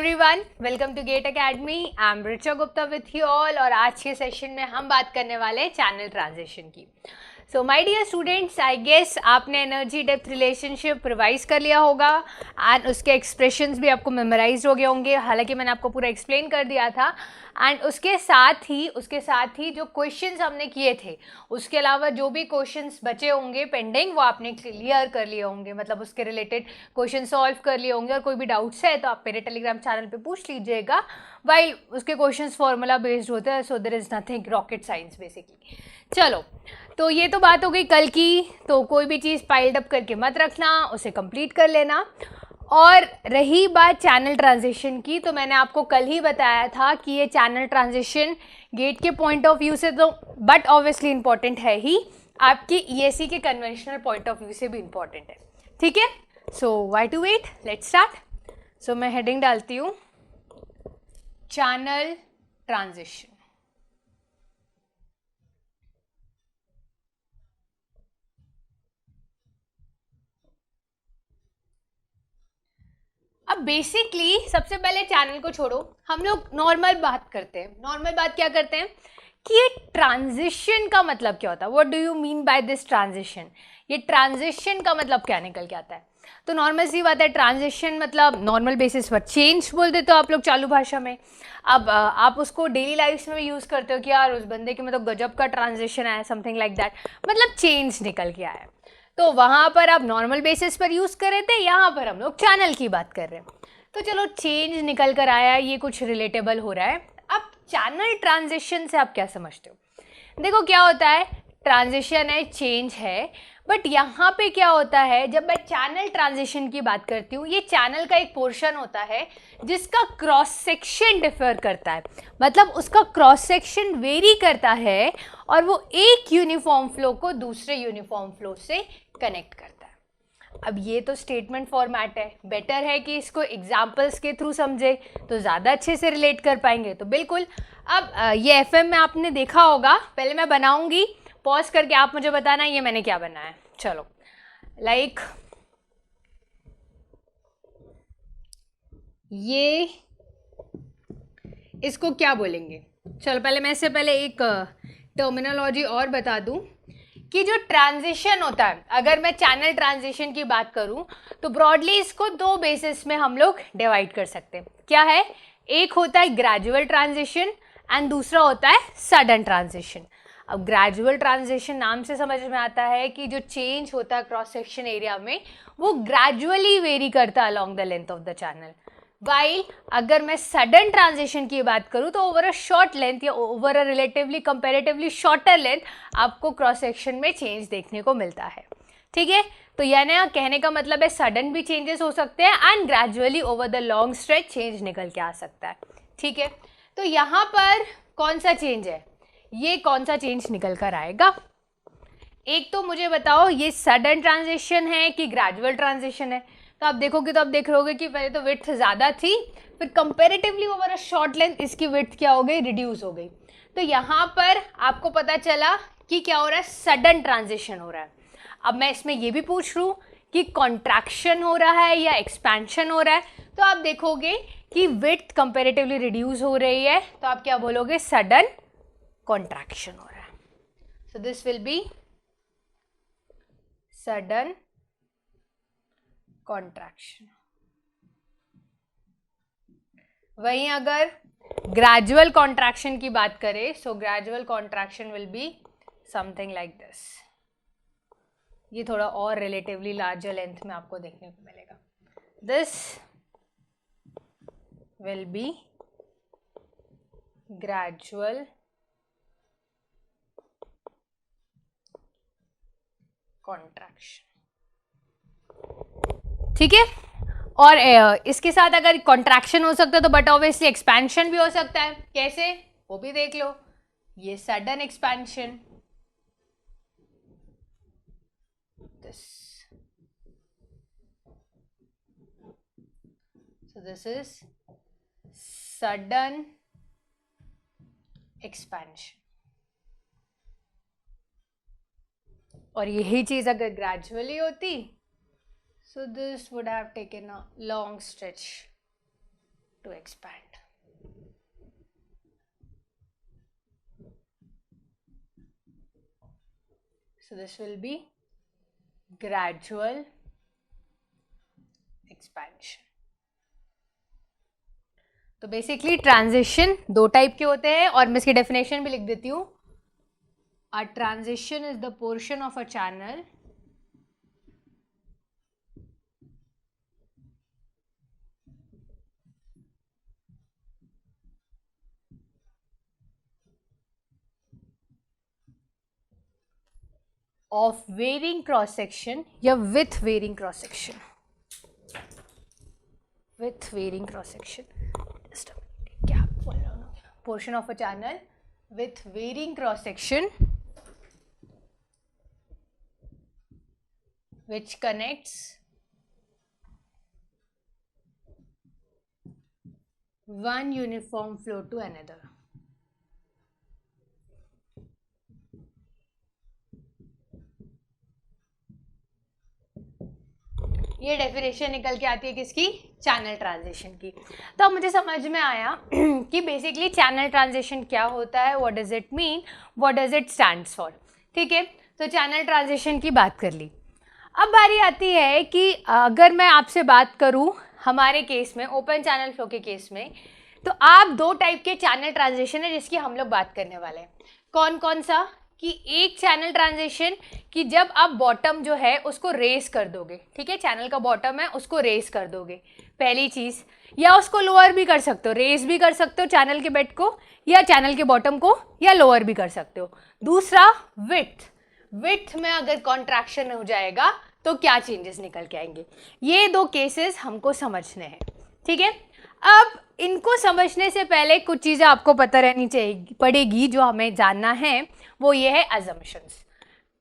Everyone, welcome to GATE academy. I am Richa Gupta with you all और आज के session में हम बात करने वाले हैं चैनल ट्रांजिशन की। So my dear students, I guess आपने एनर्जी डेप्थ रिलेशनशिप रिवाइज कर लिया होगा एंड उसके एक्सप्रेशंस भी आपको मेमोराइज हो गए होंगे। हालांकि मैंने आपको पूरा एक्सप्लेन कर दिया था एंड उसके साथ ही जो क्वेश्चंस हमने किए थे उसके अलावा जो भी क्वेश्चंस बचे होंगे पेंडिंग वो आपने क्लियर कर लिए होंगे, मतलब उसके रिलेटेड क्वेश्चन सॉल्व कर लिए होंगे। और कोई भी डाउट्स है तो आप मेरे टेलीग्राम चैनल पे पूछ लीजिएगा। वाइल उसके क्वेश्चंस फॉर्मूला बेस्ड होते हैं, so there is nothing rocket science basically. चलो, तो ये तो बात हो गई कल की। तो कोई भी चीज़ पाइल्ड अप करके मत रखना, उसे कंप्लीट कर लेना। और रही बात चैनल ट्रांजिशन की, तो मैंने आपको कल ही बताया था कि ये चैनल ट्रांजिशन गेट के पॉइंट ऑफ व्यू से तो बट ऑब्वियसली इंपॉर्टेंट है ही, आपकी ईएससी के कन्वेंशनल पॉइंट ऑफ व्यू से भी इंपॉर्टेंट है। ठीक है, so why to wait, let's start. So मैं हेडिंग डालती हूँ चैनल ट्रांजिशन। अब बेसिकली सबसे पहले चैनल को छोड़ो, हम लोग नॉर्मल बात करते हैं। नॉर्मल बात क्या करते हैं कि ये ट्रांजिशन का मतलब क्या होता है, what do you mean by this transition. ये ट्रांजिशन का मतलब क्या निकल के आता है। तो नॉर्मल सी बात है, ट्रांजिशन मतलब नॉर्मल बेसिस पर चेंज बोल देते हो आप लोग चालू भाषा में। अब आप उसको डेली लाइफ में भी यूज़ करते हो कि यार उस बंदे के में तो गजब का ट्रांजिशन आया, समथिंग लाइक दैट, मतलब चेंज निकल के आया। तो वहाँ पर आप नॉर्मल बेसिस पर यूज़ कर रहे थे, यहाँ पर हम लोग चैनल की बात कर रहे हैं। तो चलो, चेंज निकल कर आया, ये कुछ रिलेटेबल हो रहा है। अब चैनल ट्रांजिशन से आप क्या समझते हो। देखो क्या होता है, ट्रांजिशन है, चेंज है, बट यहाँ पे क्या होता है, जब मैं चैनल ट्रांजिशन की बात करती हूँ, ये चैनल का एक पोर्शन होता है जिसका क्रॉस सेक्शन डिफर करता है, मतलब उसका क्रॉस सेक्शन वेरी करता है और वो एक यूनिफॉर्म फ्लो को दूसरे यूनिफॉर्म फ्लो से कनेक्ट करता है। अब ये तो स्टेटमेंट फॉर्मेट है, बेटर है कि इसको एग्जाम्पल्स के थ्रू समझे तो ज़्यादा अच्छे से रिलेट कर पाएंगे। तो बिल्कुल, अब ये एफएम में आपने देखा होगा, पहले मैं बनाऊंगी, पॉज करके आप मुझे बताना ये मैंने क्या बनाया है। चलो, लाइक ये इसको क्या बोलेंगे। चलो पहले मैं इससे पहले एक टर्मिनोलॉजी और बता दूं कि जो ट्रांजिशन होता है, अगर मैं चैनल ट्रांजिशन की बात करूं तो ब्रॉडली इसको दो बेसिस में हम लोग डिवाइड कर सकते हैं। क्या है, एक होता है ग्रेजुअल ट्रांजिशन एंड दूसरा होता है सडन ट्रांजिशन। अब ग्रेजुअल ट्रांजिशन नाम से समझ में आता है कि जो चेंज होता है क्रॉस सेक्शन एरिया में वो ग्रेजुअली वेरी करता है along the length of the channel. While अगर मैं सडन ट्रांजिशन की बात करूं तो ओवर अ शॉर्ट लेंथ या over a relatively comparatively shorter length आपको क्रॉस सेक्शन में चेंज देखने को मिलता है। ठीक है, तो यानी कहने का मतलब है सडन भी चेंजेस हो सकते हैं and gradually over the long stretch change निकल के आ सकता है। ठीक है, तो यहाँ पर कौन सा चेंज है, ये कौन सा चेंज निकल कर आएगा। एक तो मुझे बताओ ये सडन ट्रांजिशन है कि ग्रेजुअल ट्रांजिशन है। तो आप देखोगे तो आप देख रहोगे कि पहले तो विड्थ ज़्यादा थी, फिर comparatively over a short length इसकी विड्थ क्या हो गई, रिड्यूस हो गई। तो यहाँ पर आपको पता चला कि क्या हो रहा है, सडन ट्रांजिशन हो रहा है। अब मैं इसमें ये भी पूछ लूँ कि कॉन्ट्रैक्शन हो रहा है या एक्सपेंशन हो रहा है, तो आप देखोगे कि विड्थ कंपैरेटिवली रिड्यूस हो रही है, तो आप क्या बोलोगे, सडन कॉन्ट्रैक्शन हो रहा है। So this will be sudden contraction. वहीं अगर ग्रेजुअल कॉन्ट्रैक्शन की बात करें, so gradual contraction will be something like this. ये थोड़ा और रिलेटिवली लार्जर लेंथ में आपको देखने को मिलेगा। This will B gradual contraction. ठीक है, और इसके साथ अगर कॉन्ट्रैक्शन हो सकता है तो बट ऑब्वियसली एक्सपेंशन भी हो सकता है। कैसे, वो भी देख लो, ये sudden expansion, this, so this is sudden expansion। और यही चीज अगर ग्रेजुअली होती, so this would have taken a long stretch to expand. So this will be gradual expansion. तो बेसिकली ट्रांजिशन दो टाइप के होते हैं और मैं इसकी डेफिनेशन भी लिख देती हूँ. A transition is the portion of a channel of varying cross section या with varying cross section, with varying cross section, just a minute, क्या बोल रहा हूँ, portion of a channel with varying cross section which connects one uniform flow to another. ये definition निकल के आती है किसकी, चैनल ट्रांजिशन की. तो अब मुझे समझ में आया कि बेसिकली चैनल ट्रांजिशन क्या होता है, what does it mean, what does it stands for. ठीक है, तो चैनल ट्रांजिशन की बात कर ली. अब बारी आती है कि अगर मैं आपसे बात करूं हमारे केस में, ओपन चैनल फ्लो के केस में, तो आप दो टाइप के चैनल ट्रांजिशन है जिसकी हम लोग बात करने वाले हैं. कौन कौन सा, कि एक चैनल ट्रांजिशन कि जब आप बॉटम जो है उसको रेस कर दोगे. ठीक है, चैनल का बॉटम है उसको रेस कर दोगे, पहली चीज़. या उसको लोअर भी कर सकते हो, रेस भी कर सकते हो चैनल के बेड को या चैनल के बॉटम को, या लोअर भी कर सकते हो. दूसरा विड्थ, विड्थ में अगर कॉन्ट्रैक्शन हो जाएगा तो क्या चेंजेस निकल के आएंगे. ये दो केसेस हमको समझने हैं. ठीक है, अब इनको समझने से पहले कुछ चीज़ें आपको पता रहनी चाहिए पड़ेगी जो हमें जानना है, वो ये है अजम्पशंस.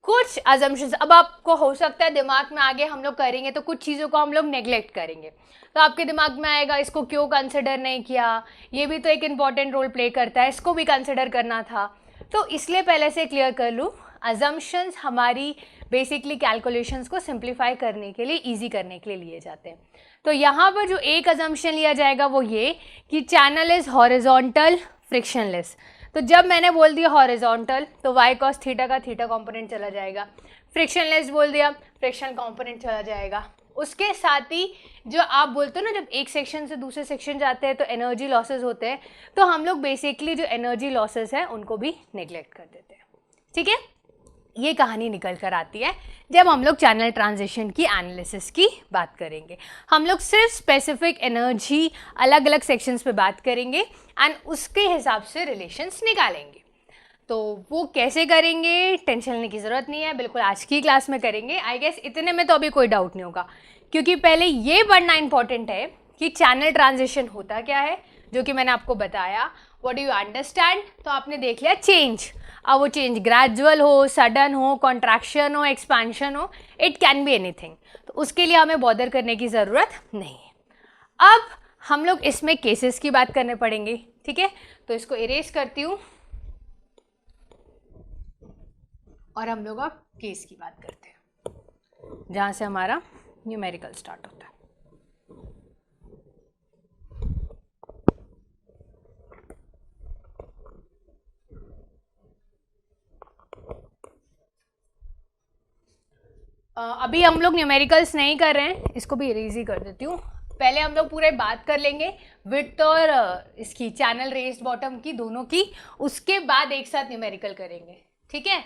कुछ अजम्पशंस अब आपको हो सकता है दिमाग में आगे हम लोग करेंगे तो कुछ चीज़ों को हम लोग नेग्लेक्ट करेंगे, तो आपके दिमाग में आएगा इसको क्यों कंसिडर नहीं किया, ये भी तो एक इम्पॉर्टेंट रोल प्ले करता है, इसको भी कंसिडर करना था. तो इसलिए पहले से क्लियर कर लूँ, अजम्पशंस हमारी बेसिकली कैलकुलेशंस को सिंप्लीफाई करने के लिए, ईजी करने के लिए लिए जाते हैं. तो यहाँ पर जो एक अजम्पशन लिया जाएगा वो ये कि चैनल इज हॉरिजॉन्टल फ्रिक्शनलेस. तो जब मैंने बोल दिया हॉरिजॉन्टल तो y cos थीटा का थीटा कंपोनेंट चला जाएगा, फ्रिक्शनलेस बोल दिया फ्रिक्शन कंपोनेंट चला जाएगा. उसके साथ ही जो आप बोलते हो ना, जब एक सेक्शन से दूसरे सेक्शन जाते हैं तो एनर्जी लॉसेस होते हैं, तो हम लोग बेसिकली जो एनर्जी लॉसेस है उनको भी नेग्लेक्ट कर देते हैं. ठीक है, ये कहानी निकल कर आती है जब हम लोग चैनल ट्रांजिशन की एनालिसिस की बात करेंगे. हम लोग सिर्फ स्पेसिफिक एनर्जी अलग अलग सेक्शंस पे बात करेंगे एंड उसके हिसाब से रिलेशंस निकालेंगे. तो वो कैसे करेंगे टेंशन लेने की ज़रूरत नहीं है, बिल्कुल आज की क्लास में करेंगे. आई गेस इतने में तो अभी कोई डाउट नहीं होगा, क्योंकि पहले ये पढ़ना इंपॉर्टेंट है कि चैनल ट्रांजिशन होता क्या है, जो कि मैंने आपको बताया. व्हाट डू यू अंडरस्टैंड, तो आपने देख लिया चेंज. अब वो चेंज ग्रेजुअल हो, सडन हो, कॉन्ट्रैक्शन हो, एक्सपेंशन हो, इट कैन बी एनीथिंग. तो उसके लिए हमें बॉदर करने की ज़रूरत नहीं है. अब हम लोग इसमें केसेस की बात करने पड़ेंगे. ठीक है, तो इसको इरेज करती हूँ और हम लोग अब केस की बात करते हैं जहाँ से हमारा न्यूमेरिकल स्टार्ट होता है. अभी हम लोग न्यूमेरिकल्स नहीं कर रहे हैं, इसको भी इरेज ही कर देती हूँ. पहले हम लोग पूरे बात कर लेंगे विड्थ और इसकी चैनल रेस्ड बॉटम की, दोनों की, उसके बाद एक साथ न्यूमेरिकल करेंगे. ठीक है,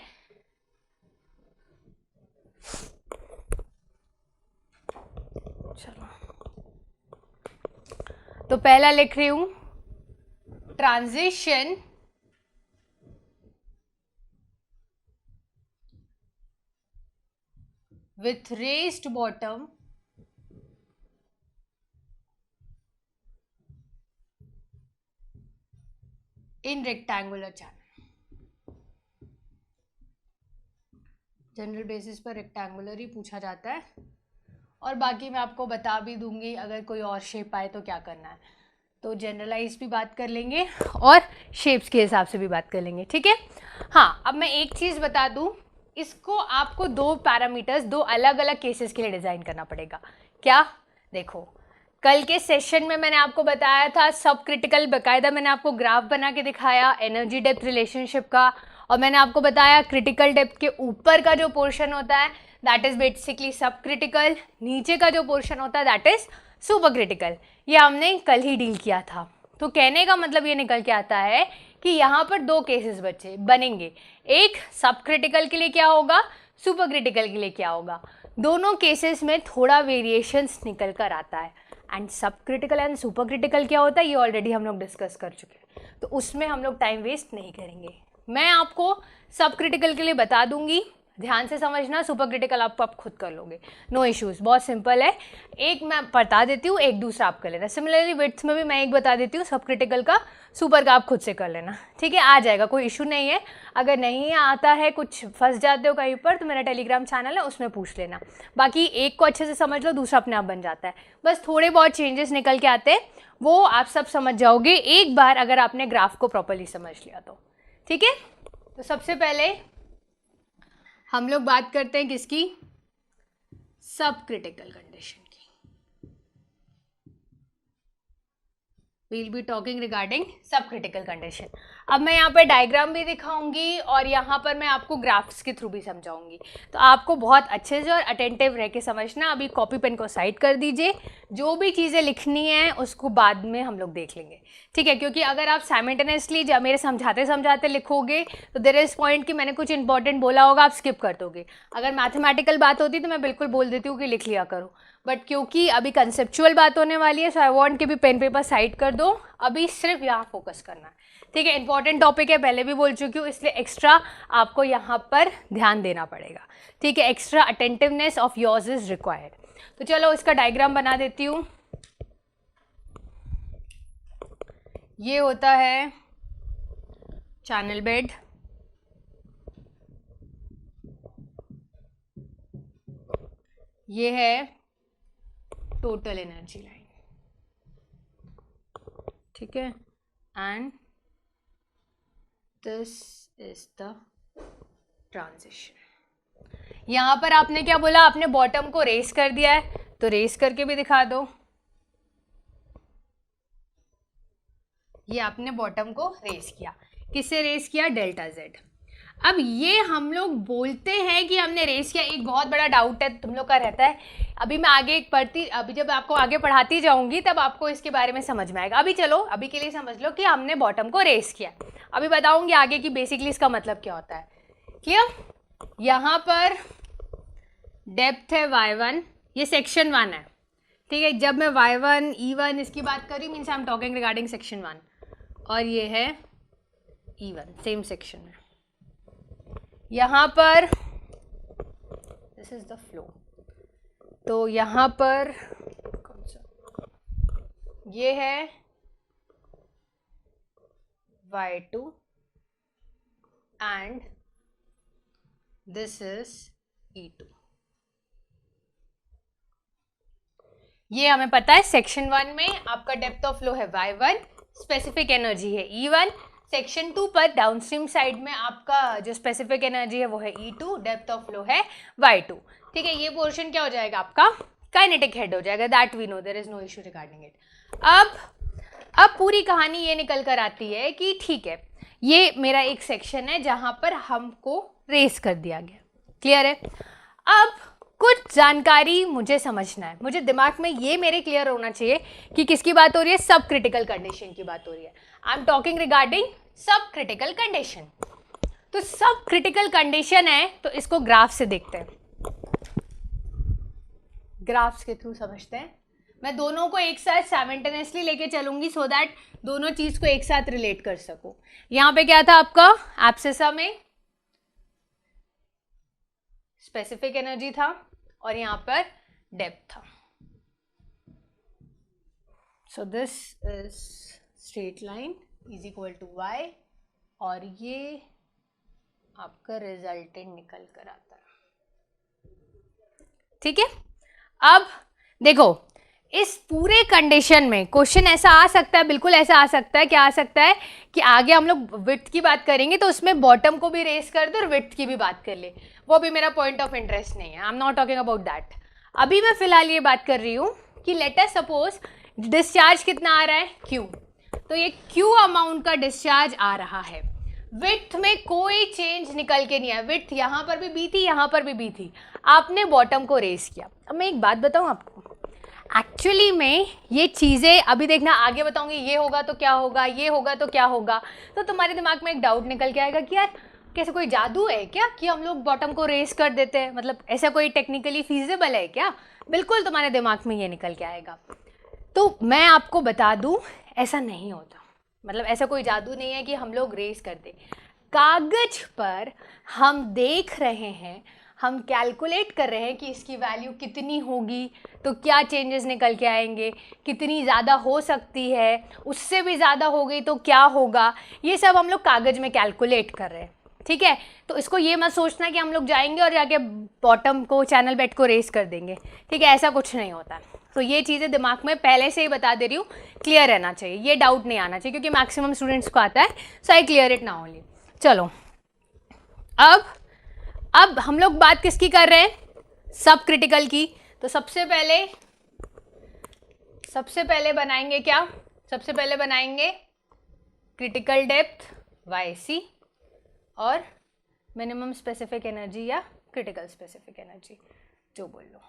चलो. तो पहला लिख रही हूँ transition with raised bottom in rectangular channel. General basis पर रेक्टेंगुलर ही पूछा जाता है और बाकी मैं आपको बता भी दूंगी अगर कोई और शेप आए तो क्या करना है. तो जनरलाइज भी बात कर लेंगे और शेप्स के हिसाब से भी बात कर लेंगे. ठीक है, हाँ. अब मैं एक चीज़ बता दूं, इसको आपको दो पैरामीटर्स, दो अलग अलग केसेस के लिए डिज़ाइन करना पड़ेगा. क्या, देखो, कल के सेशन में मैंने आपको बताया था सब क्रिटिकल, बाकायदा मैंने आपको ग्राफ बना के दिखाया एनर्जी डेप्थ रिलेशनशिप का, और मैंने आपको बताया क्रिटिकल डेप्थ के ऊपर का जो पोर्शन होता है दैट इज बेसिकली सब क्रिटिकल, नीचे का जो पोर्शन होता है दैट इज सुपर क्रिटिकल। ये हमने कल ही डील किया था। तो कहने का मतलब ये निकल के आता है कि यहाँ पर दो केसेस बनेंगे, एक सब क्रिटिकल के लिए क्या होगा, सुपर क्रिटिकल के लिए क्या होगा। दोनों केसेस में थोड़ा वेरिएशंस निकल कर आता है। एंड सब क्रिटिकल एंड सुपर क्रिटिकल क्या होता है ये ऑलरेडी हम लोग डिस्कस कर चुके हैं, तो उसमें हम लोग टाइम वेस्ट नहीं करेंगे। मैं आपको सब क्रिटिकल के लिए बता दूंगी, ध्यान से समझना, सुपर क्रिटिकल आप खुद कर लोगे, नो इश्यूज, बहुत सिंपल है। एक मैं बता देती हूँ, एक दूसरा आप कर लेना। सिमिलरली विड्थ में भी मैं एक बता देती हूँ सब क्रिटिकल का, सुपर का आप खुद से कर लेना, ठीक है, आ जाएगा, कोई इशू नहीं है। अगर नहीं आता है, कुछ फंस जाते हो कहीं पर, तो मेरा टेलीग्राम चैनल है उसमें पूछ लेना। बाकी एक को अच्छे से समझ लो, दूसरा अपने आप बन जाता है। बस थोड़े बहुत चेंजेस निकल के आते हैं, वो आप सब समझ जाओगे एक बार अगर आपने ग्राफ को प्रॉपरली समझ लिया तो, ठीक है। तो सबसे पहले हम लोग बात करते हैं किसकी, सब क्रिटिकल कंडीशन की। वील बी टॉकिंग रिगार्डिंग सब क्रिटिकल कंडीशन। अब मैं यहाँ पे डायग्राम भी दिखाऊंगी और यहाँ पर मैं आपको ग्राफ्स के थ्रू भी समझाऊंगी, तो आपको बहुत अच्छे से और अटेंटिव रह के समझना। अभी कॉपी पेन को साइड कर दीजिए, जो भी चीज़ें लिखनी है उसको बाद में हम लोग देख लेंगे, ठीक है। क्योंकि अगर आप साइमल्टेनियसली जब मेरे समझाते समझाते लिखोगे तो देयर इज पॉइंट कि मैंने कुछ इंपॉर्टेंट बोला होगा, आप स्किप कर दोगे। अगर मैथमेटिकल बात होती तो मैं बिल्कुल बोल देती हूँ कि लिख लिया करो, बट क्योंकि अभी कंसेप्चुअल बात होने वाली है, सो आई वांट कि भी पेन पेपर साइड कर दो, अभी सिर्फ यहाँ फोकस करना है, ठीक है। इंपॉर्टेंट टॉपिक है, पहले भी बोल चुकी हूँ, इसलिए एक्स्ट्रा आपको यहाँ पर ध्यान देना पड़ेगा, ठीक है। Extra attentiveness of yours is required. तो चलो इसका डायग्राम बना देती हूँ। ये होता है चैनल बेड, ये है टोटल एनर्जी लाइन, ठीक है, and this is the transition. यहां पर आपने क्या बोला, आपने बॉटम को रेस कर दिया है, तो रेस करके भी दिखा दो। ये आपने बॉटम को रेस किया, किससे रेस किया, डेल्टा जेड। अब ये हम लोग बोलते हैं कि हमने रेस किया। एक बहुत बड़ा डाउट है तुम लोग का रहता है, अभी मैं आगे अभी जब आपको आगे पढ़ाती जाऊंगी तब आपको इसके बारे में समझ में आएगा। अभी चलो, अभी के लिए समझ लो कि हमने बॉटम को रेस किया। अभी बताऊंगी आगे कि बेसिकली इसका मतलब क्या होता है, क्लियर। यहाँ पर डेप्थ है y1, ये सेक्शन 1 है, ठीक है। जब मैं y1 e1 इसकी बात कर रही हूँ means I am talking regarding section 1, और ये है E1 सेम सेक्शन में। यहाँ पर दिस इज द फ्लो, तो यहाँ पर कौन सा, ये है y2 and this is E2। ये हमें पता है सेक्शन 1 में आपका डेप्थ ऑफ फ्लो है y1, स्पेसिफिक एनर्जी है E1। सेक्शन 2 पर डाउनस्ट्रीम साइड में आपका जो स्पेसिफिक एनर्जी है वो है E2, डेप्थ ऑफ फ्लो है y2, ठीक है। ये पोर्शन क्या हो जाएगा आपका, काइनेटिक हेड हो जाएगा, that we know, there is no issue regarding it. अब पूरी कहानी ये निकल कर आती है कि ठीक है, ये मेरा एक सेक्शन है जहां पर हमको रेस कर दिया गया, क्लियर है। अब कुछ जानकारी मुझे समझना है, मुझे दिमाग में ये मेरे क्लियर होना चाहिए कि किसकी बात हो रही है, सब क्रिटिकल कंडीशन की बात हो रही है। आई एम टॉकिंग रिगार्डिंग सब क्रिटिकल कंडीशन। तो सब क्रिटिकल कंडीशन है, तो इसको ग्राफ से देखते हैं, ग्राफ्स के थ्रू समझते हैं। मैं दोनों को एक साथ साइमल्टेनियसली लेके चलूंगी सो दैट दोनों चीज को एक साथ रिलेट कर सकूं। यहाँ पे क्या था आपका, एब्सिसा में स्पेसिफिक एनर्जी था और यहाँ पर डेप्थ था। So this is straight line is equal to y, और ये आपका रिजल्टेंट निकल कर आता है, ठीक है। अब देखो, इस पूरे कंडीशन में क्वेश्चन ऐसा आ सकता है, बिल्कुल ऐसा आ सकता है, क्या आ सकता है कि आगे हम लोग विड्थ की बात करेंगे तो उसमें बॉटम को भी रेस कर दे और विड्थ की भी बात कर ले, वो भी मेरा पॉइंट ऑफ इंटरेस्ट नहीं है, I am not talking about that. अभी मैं फिलहाल ये बात कर रही हूँ कि लेट अस सपोज डिस्चार्ज कितना आ रहा है, Q, तो ये Q अमाउंट का डिस्चार्ज आ रहा है, विड्थ में कोई चेंज निकल के नहीं आया, विड्थ यहाँ पर भी बी थी, यहाँ पर भी बी थी, आपने बॉटम को रेस किया। अब मैं एक बात बताऊँ आपको, एक्चुअली में ये चीज़ें अभी देखना आगे बताऊंगी, ये होगा तो क्या होगा, ये होगा तो क्या होगा, तो तुम्हारे दिमाग में एक डाउट निकल के आएगा कि यार कैसे कोई जादू है क्या कि हम लोग बॉटम को रेस कर देते हैं, मतलब ऐसा कोई टेक्निकली फीजिबल है क्या? बिल्कुल तुम्हारे दिमाग में ये निकल के आएगा। तो मैं आपको बता दूं ऐसा नहीं होता, मतलब ऐसा कोई जादू नहीं है कि हम लोग रेस कर दें। कागज पर हम देख रहे हैं, हम कैलकुलेट कर रहे हैं कि इसकी वैल्यू कितनी होगी तो क्या चेंजेस निकल के आएंगे, कितनी ज़्यादा हो सकती है, उससे भी ज़्यादा हो गई तो क्या होगा, ये सब हम लोग कागज़ में कैलकुलेट कर रहे हैं, ठीक है। तो इसको ये मत सोचना कि हम लोग जाएंगे और जाके बॉटम को, चैनल बेड को रेस कर देंगे, ठीक है, ऐसा कुछ नहीं होता। तो ये चीज़ें दिमाग में पहले से ही बता दे रही हूँ, क्लियर रहना चाहिए, ये डाउट नहीं आना चाहिए, क्योंकि मैक्सिमम स्टूडेंट्स को आता है, so I clear it now only. चलो अब हम लोग बात किसकी कर रहे हैं, सब क्रिटिकल की। तो सबसे पहले बनाएंगे क्या, सबसे पहले बनाएंगे क्रिटिकल डेप्थ YC और मिनिमम स्पेसिफिक एनर्जी या क्रिटिकल स्पेसिफिक एनर्जी, जो बोल लो,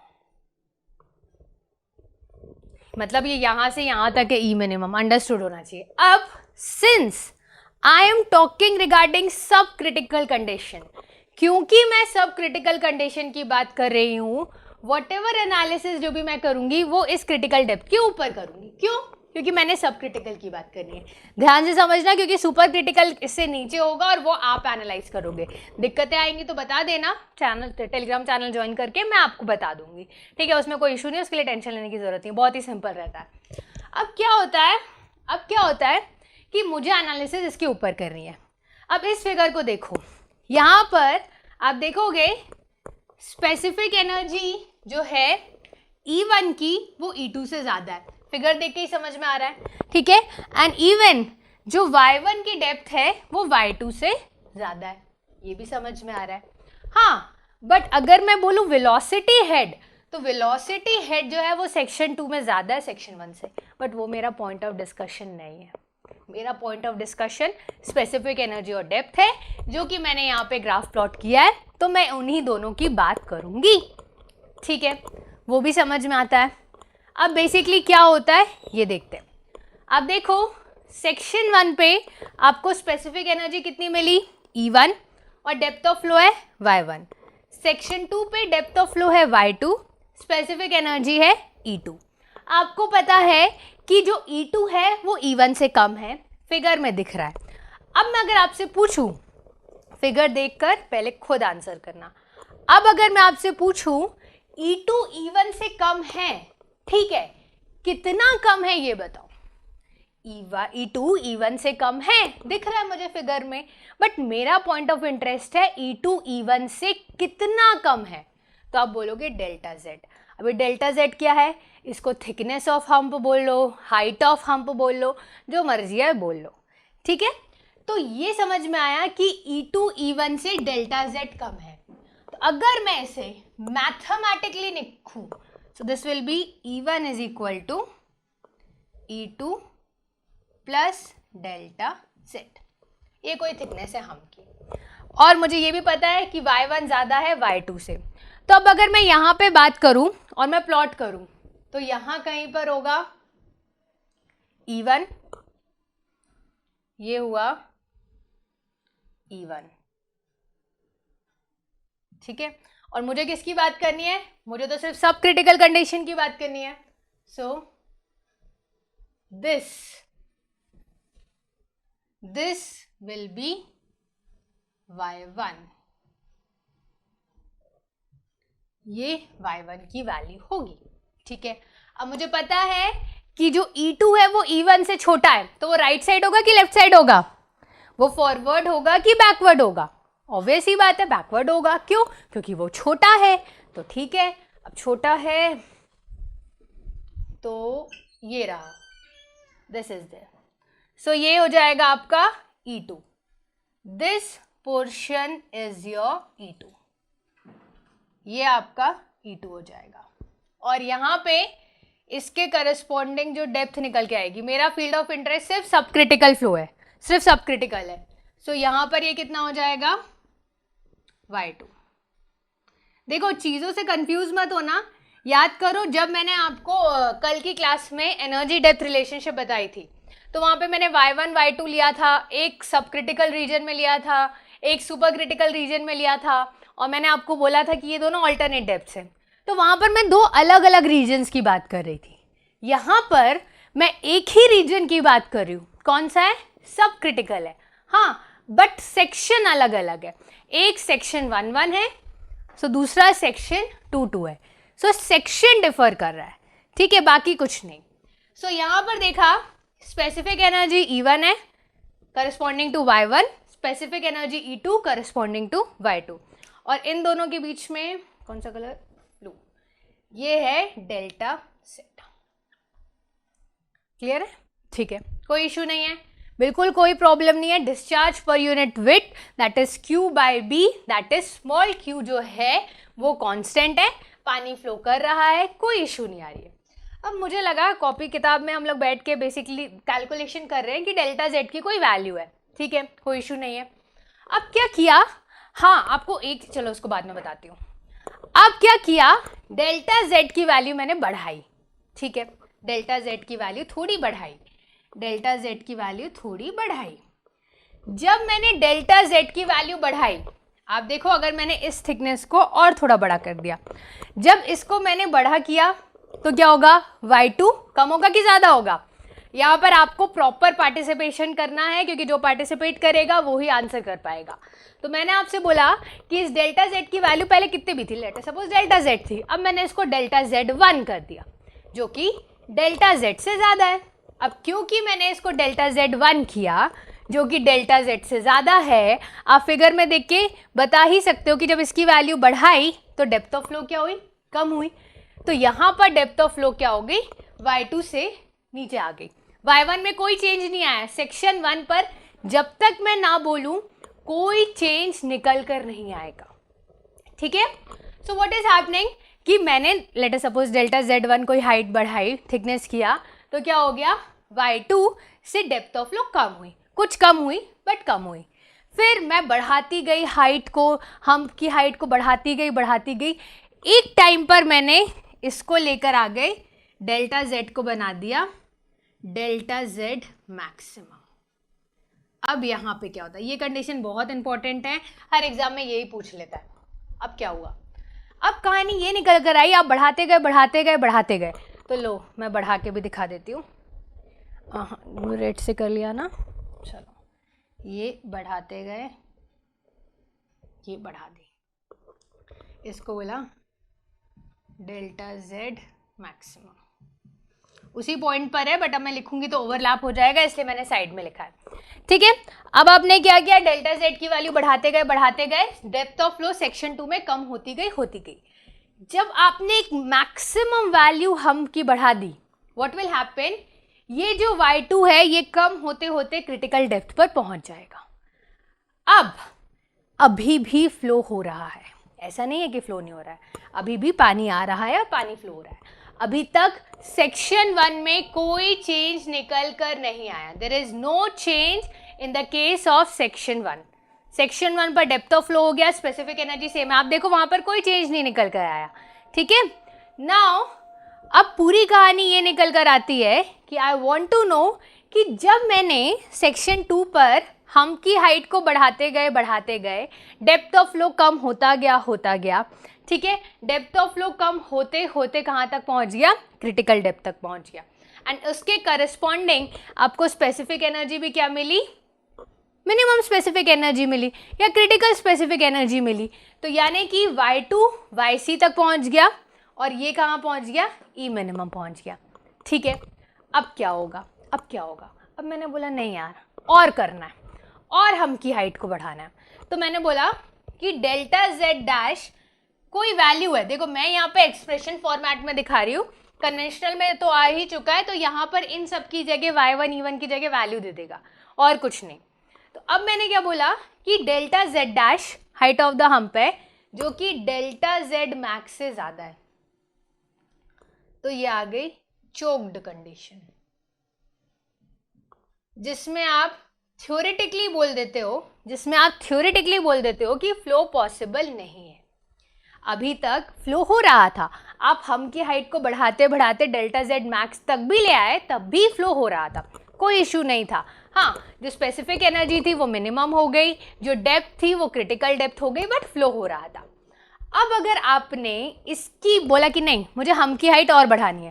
मतलब ये यहां से यहां तक है, ई मिनिमम अंडरस्टूड होना चाहिए। अब since I am talking regarding सब क्रिटिकल कंडीशन, क्योंकि मैं सब क्रिटिकल कंडीशन की बात कर रही हूँ, वॉट एवर एनालिसिस जो भी मैं करूंगी वो इस क्रिटिकल डेप्थ के ऊपर करूंगी। क्यों? क्योंकि मैंने सब क्रिटिकल की बात करनी है, ध्यान से समझना, क्योंकि सुपर क्रिटिकल इससे नीचे होगा और वो आप एनालाइज करोगे। दिक्कतें आएंगी तो बता देना, चैनल टेलीग्राम चैनल ज्वाइन करके मैं आपको बता दूंगी, ठीक है, उसमें कोई इशू नहीं, उसके लिए टेंशन लेने की जरूरत नहीं, बहुत ही सिंपल रहता है। अब क्या होता है कि मुझे एनालिसिस इसके ऊपर करनी है। अब इस फिगर को देखो, यहाँ पर आप देखोगे स्पेसिफिक एनर्जी जो है E1 की वो E2 से ज़्यादा है, फिगर देख के ही समझ में आ रहा है, ठीक है, एंड इवन जो Y1 की डेप्थ है वो Y2 से ज़्यादा है, ये भी समझ में आ रहा है। हाँ, बट अगर मैं बोलूँ वेलोसिटी हेड, तो वेलोसिटी हेड जो है वो सेक्शन 2 में ज़्यादा है सेक्शन 1 से, बट वो मेरा पॉइंट ऑफ डिस्कशन नहीं है। मेरा point of discussion specific energy और डेप्थ है, जो कि मैंने यहाँ पे ग्राफ प्लॉट किया है, तो मैं उन्हीं दोनों की बात करूँगी, ठीक है, वो भी समझ में आता है। अब बेसिकली क्या होता है ये देखते हैं। अब देखो सेक्शन 1 पे आपको स्पेसिफिक एनर्जी कितनी मिली, E1, और डेप्थ ऑफ फ्लो है Y1। सेक्शन 2 पे डेप्थ ऑफ फ्लो है Y2, स्पेसिफिक एनर्जी है E2। आपको पता है कि जो E2 है वो E1 से कम है, फिगर में दिख रहा है। अब मैं अगर आपसे पूछूं, फिगर देखकर पहले खुद आंसर करना, अब अगर मैं आपसे पूछूं E2 E1 से कम है, ठीक है, कितना कम है ये बताओ। E2 E1 से कम है, दिख रहा है मुझे फिगर में, बट मेरा पॉइंट ऑफ इंटरेस्ट है E2 E1 से कितना कम है, तो आप बोलोगे डेल्टा Z। अभी डेल्टा Z क्या है, इसको थिकनेस ऑफ हम्प बोल लो, हाइट ऑफ हम्प बोल लो, जो मर्जी है बोल लो, ठीक है। तो ये समझ में आया कि E2 E1 से डेल्टा Z कम है। तो अगर मैं इसे मैथमेटिकली लिखूं, so this will be E1 is equal to E2 plus delta Z। ये कोई थिकनेस है हम्प की, और मुझे ये भी पता है कि Y1 ज़्यादा है Y2 से। तो अब अगर मैं यहाँ पे बात करूँ और मैं प्लॉट करूँ, तो यहाँ कहीं पर होगा E1, ये हुआ E1, ठीक है, और मुझे किसकी बात करनी है, मुझे तो सिर्फ सब क्रिटिकल कंडीशन की बात करनी है। So this will B Y1, ये Y1 की वैल्यू होगी, ठीक है। अब मुझे पता है कि जो E2 है वो E1 से छोटा है, तो वो राइट साइड होगा कि लेफ्ट साइड होगा, वो फॉरवर्ड होगा कि बैकवर्ड होगा, ऑब्वियस ही बात है बैकवर्ड होगा, क्यों, क्योंकि वो छोटा है। तो ठीक है, अब छोटा है तो ये रहा, दिस इज देयर, सो ये हो जाएगा आपका E2, this portion is your E2, ये आपका E2 हो जाएगा। और यहाँ पे इसके करस्पॉन्डिंग जो डेप्थ निकल के आएगी, मेरा फील्ड ऑफ इंटरेस्ट सिर्फ सब क्रिटिकल फ्लो है, सिर्फ सब क्रिटिकल है, सो यहाँ पर ये कितना हो जाएगा y2। देखो चीज़ों से कंफ्यूज मत होना, याद करो जब मैंने आपको कल की क्लास में एनर्जी डेप्थ रिलेशनशिप बताई थी तो वहाँ पे मैंने y1 y2 लिया था, एक सब क्रिटिकल रीजन में लिया था, एक सुपर क्रिटिकल रीजन में लिया था, और मैंने आपको बोला था कि ये दोनों अल्टरनेट डेप्थ्स हैं। तो वहाँ पर मैं दो अलग अलग रीजन्स की बात कर रही थी, यहाँ पर मैं एक ही रीजन की बात कर रही हूँ। कौन सा है? सब क्रिटिकल है, हाँ, बट सेक्शन अलग अलग है। एक सेक्शन 1-1 है, सो दूसरा सेक्शन 2-2 है, सो सेक्शन डिफर कर रहा है, ठीक है, बाकी कुछ नहीं। सो यहाँ पर देखा स्पेसिफिक एनर्जी E1 है corresponding to y1, specific energy E2 corresponding to y2, और इन दोनों के बीच में कौन सा कलर? ब्लू, ये है डेल्टा सेट। क्लियर है? ठीक है, कोई इशू नहीं है, बिल्कुल कोई प्रॉब्लम नहीं है। Discharge per unit width that is Q/B, that is small q जो है वो कांस्टेंट है, पानी फ्लो कर रहा है, कोई इशू नहीं आ रही है। अब मुझे लगा कॉपी किताब में हम लोग बैठ के बेसिकली कैलकुलेशन कर रहे हैं कि डेल्टा जेड की कोई वैल्यू है, ठीक है, कोई इशू नहीं है। अब क्या किया, हाँ आपको एक, चलो उसको बाद में बताती हूँ। अब क्या किया, डेल्टा जेड की वैल्यू मैंने बढ़ाई, ठीक है, डेल्टा जेड की वैल्यू थोड़ी बढ़ाई, डेल्टा जेड की वैल्यू थोड़ी बढ़ाई। जब मैंने डेल्टा जेड की वैल्यू बढ़ाई, आप देखो अगर मैंने इस थिकनेस को और थोड़ा बड़ा कर दिया, जब इसको मैंने बड़ा किया तो क्या होगा, y2 कम होगा कि ज़्यादा होगा? यहाँ पर आपको प्रॉपर पार्टिसिपेशन करना है, क्योंकि जो पार्टिसिपेट करेगा वो ही आंसर कर पाएगा। तो मैंने आपसे बोला कि इस डेल्टा जेड की वैल्यू पहले कितनी भी थी, late us suppose delta Z थी, अब मैंने इसको डेल्टा Z1 कर दिया जो कि डेल्टा जेड से ज़्यादा है। अब क्योंकि मैंने इसको डेल्टा Z1 किया जो कि डेल्टा जेड से ज़्यादा है, आप फिगर में देख के बता ही सकते हो कि जब इसकी वैल्यू बढ़ाई तो डेप्थ ऑफ फ्लो क्या हुई, कम हुई। तो यहाँ पर डेप्थ ऑफ फ्लो क्या हो गई, y2 से नीचे आ गई, y1 में कोई चेंज नहीं आया। सेक्शन 1 पर जब तक मैं ना बोलूँ कोई चेंज निकल कर नहीं आएगा, ठीक है। सो व्हाट इज हैपनिंग कि मैंने late us suppose delta Z1 कोई हाइट बढ़ाई, थिकनेस किया, तो क्या हो गया, y2 से डेप्थ ऑफ फ्लो कम हुई, कुछ कम हुई बट कम हुई। फिर मैं बढ़ाती गई हाइट को, हम की हाइट को बढ़ाती गई, एक टाइम पर मैंने इसको लेकर आ गए, डेल्टा Z को बना दिया डेल्टा Z मैक्सिमम। अब यहाँ पे क्या होता है, ये कंडीशन बहुत इंपॉर्टेंट है, हर एग्जाम में यही पूछ लेता है। अब क्या हुआ, अब कहानी ये निकल कर आई, आप बढ़ाते गए, तो लो मैं बढ़ा के भी दिखा देती हूँ। रेड से कर लिया ना, चलो ये बढ़ाते गए, ये बढ़ा दी, इसको बोला डेल्टा Z मैक्सिमम। उसी पॉइंट पर है बट अब मैं लिखूंगी तो ओवरलैप हो जाएगा, इसलिए मैंने साइड में लिखा है, ठीक है। अब आपने क्या किया, डेल्टा Z की वैल्यू बढ़ाते गए, डेप्थ ऑफ फ्लो सेक्शन 2 में कम होती गई। जब आपने एक मैक्सिमम वैल्यू हम की बढ़ा दी, व्हाट विल हैपन, ये जो y2 है ये कम होते होते क्रिटिकल डेप्थ पर पहुंच जाएगा। अब अभी भी फ्लो हो रहा है, ऐसा नहीं है कि फ्लो नहीं हो रहा है, अभी भी पानी आ रहा है और पानी फ्लो हो रहा है। अभी तक सेक्शन 1 में कोई चेंज निकल कर नहीं आया, there is no change in the case of section 1। Section 1 पर डेप्थ ऑफ फ्लो हो गया, स्पेसिफिक एनर्जी सेम है, आप देखो वहां पर कोई चेंज नहीं निकल कर आया, ठीक है। नाउ अब पूरी कहानी ये निकल कर आती है कि आई वॉन्ट टू नो कि जब मैंने सेक्शन 2 पर हम की हाइट को बढ़ाते गए, डेप्थ ऑफ फ्लो कम होता गया, ठीक है। डेप्थ ऑफ फ्लो कम होते होते कहाँ तक पहुँच गया, क्रिटिकल डेप्थ तक पहुँच गया, एंड उसके करस्पॉन्डिंग आपको स्पेसिफिक एनर्जी भी क्या मिली, मिनिमम स्पेसिफिक एनर्जी मिली या क्रिटिकल स्पेसिफिक एनर्जी मिली। तो यानी कि y2 yc तक पहुँच गया और ये कहाँ पहुँच गया, ई मिनिमम पहुँच गया, ठीक है। अब क्या होगा, अब मैंने बोला नहीं यार और करना है, और हम की हाइट को बढ़ाना है। तो मैंने बोला कि डेल्टा Z डैश कोई वैल्यू है, देखो मैं यहाँ पे एक्सप्रेशन फॉर्मेट में दिखा रही हूँ, कन्वेंशनल में तो आ ही चुका है, तो यहाँ पर इन सब की जगह y1 E1 की जगह वैल्यू दे देगा और कुछ नहीं। तो अब मैंने क्या बोला कि delta Z dash height of the hump है जो कि डेल्टा Z मैक्स से ज़्यादा है, तो ये आ गई चोक्ड कंडीशन, जिसमें आप थ्योरेटिकली बोल देते हो कि फ्लो पॉसिबल नहीं है। अभी तक फ्लो हो रहा था, आप हम की हाइट को बढ़ाते बढ़ाते डेल्टा जेड मैक्स तक भी ले आए, तब भी फ्लो हो रहा था, कोई इशू नहीं था। हाँ, जो स्पेसिफिक एनर्जी थी वो मिनिमम हो गई, जो डेप्थ थी वो क्रिटिकल डेप्थ हो गई, बट फ्लो हो रहा था। अब अगर आपने इसकी बोला कि नहीं मुझे हम की हाइट और बढ़ानी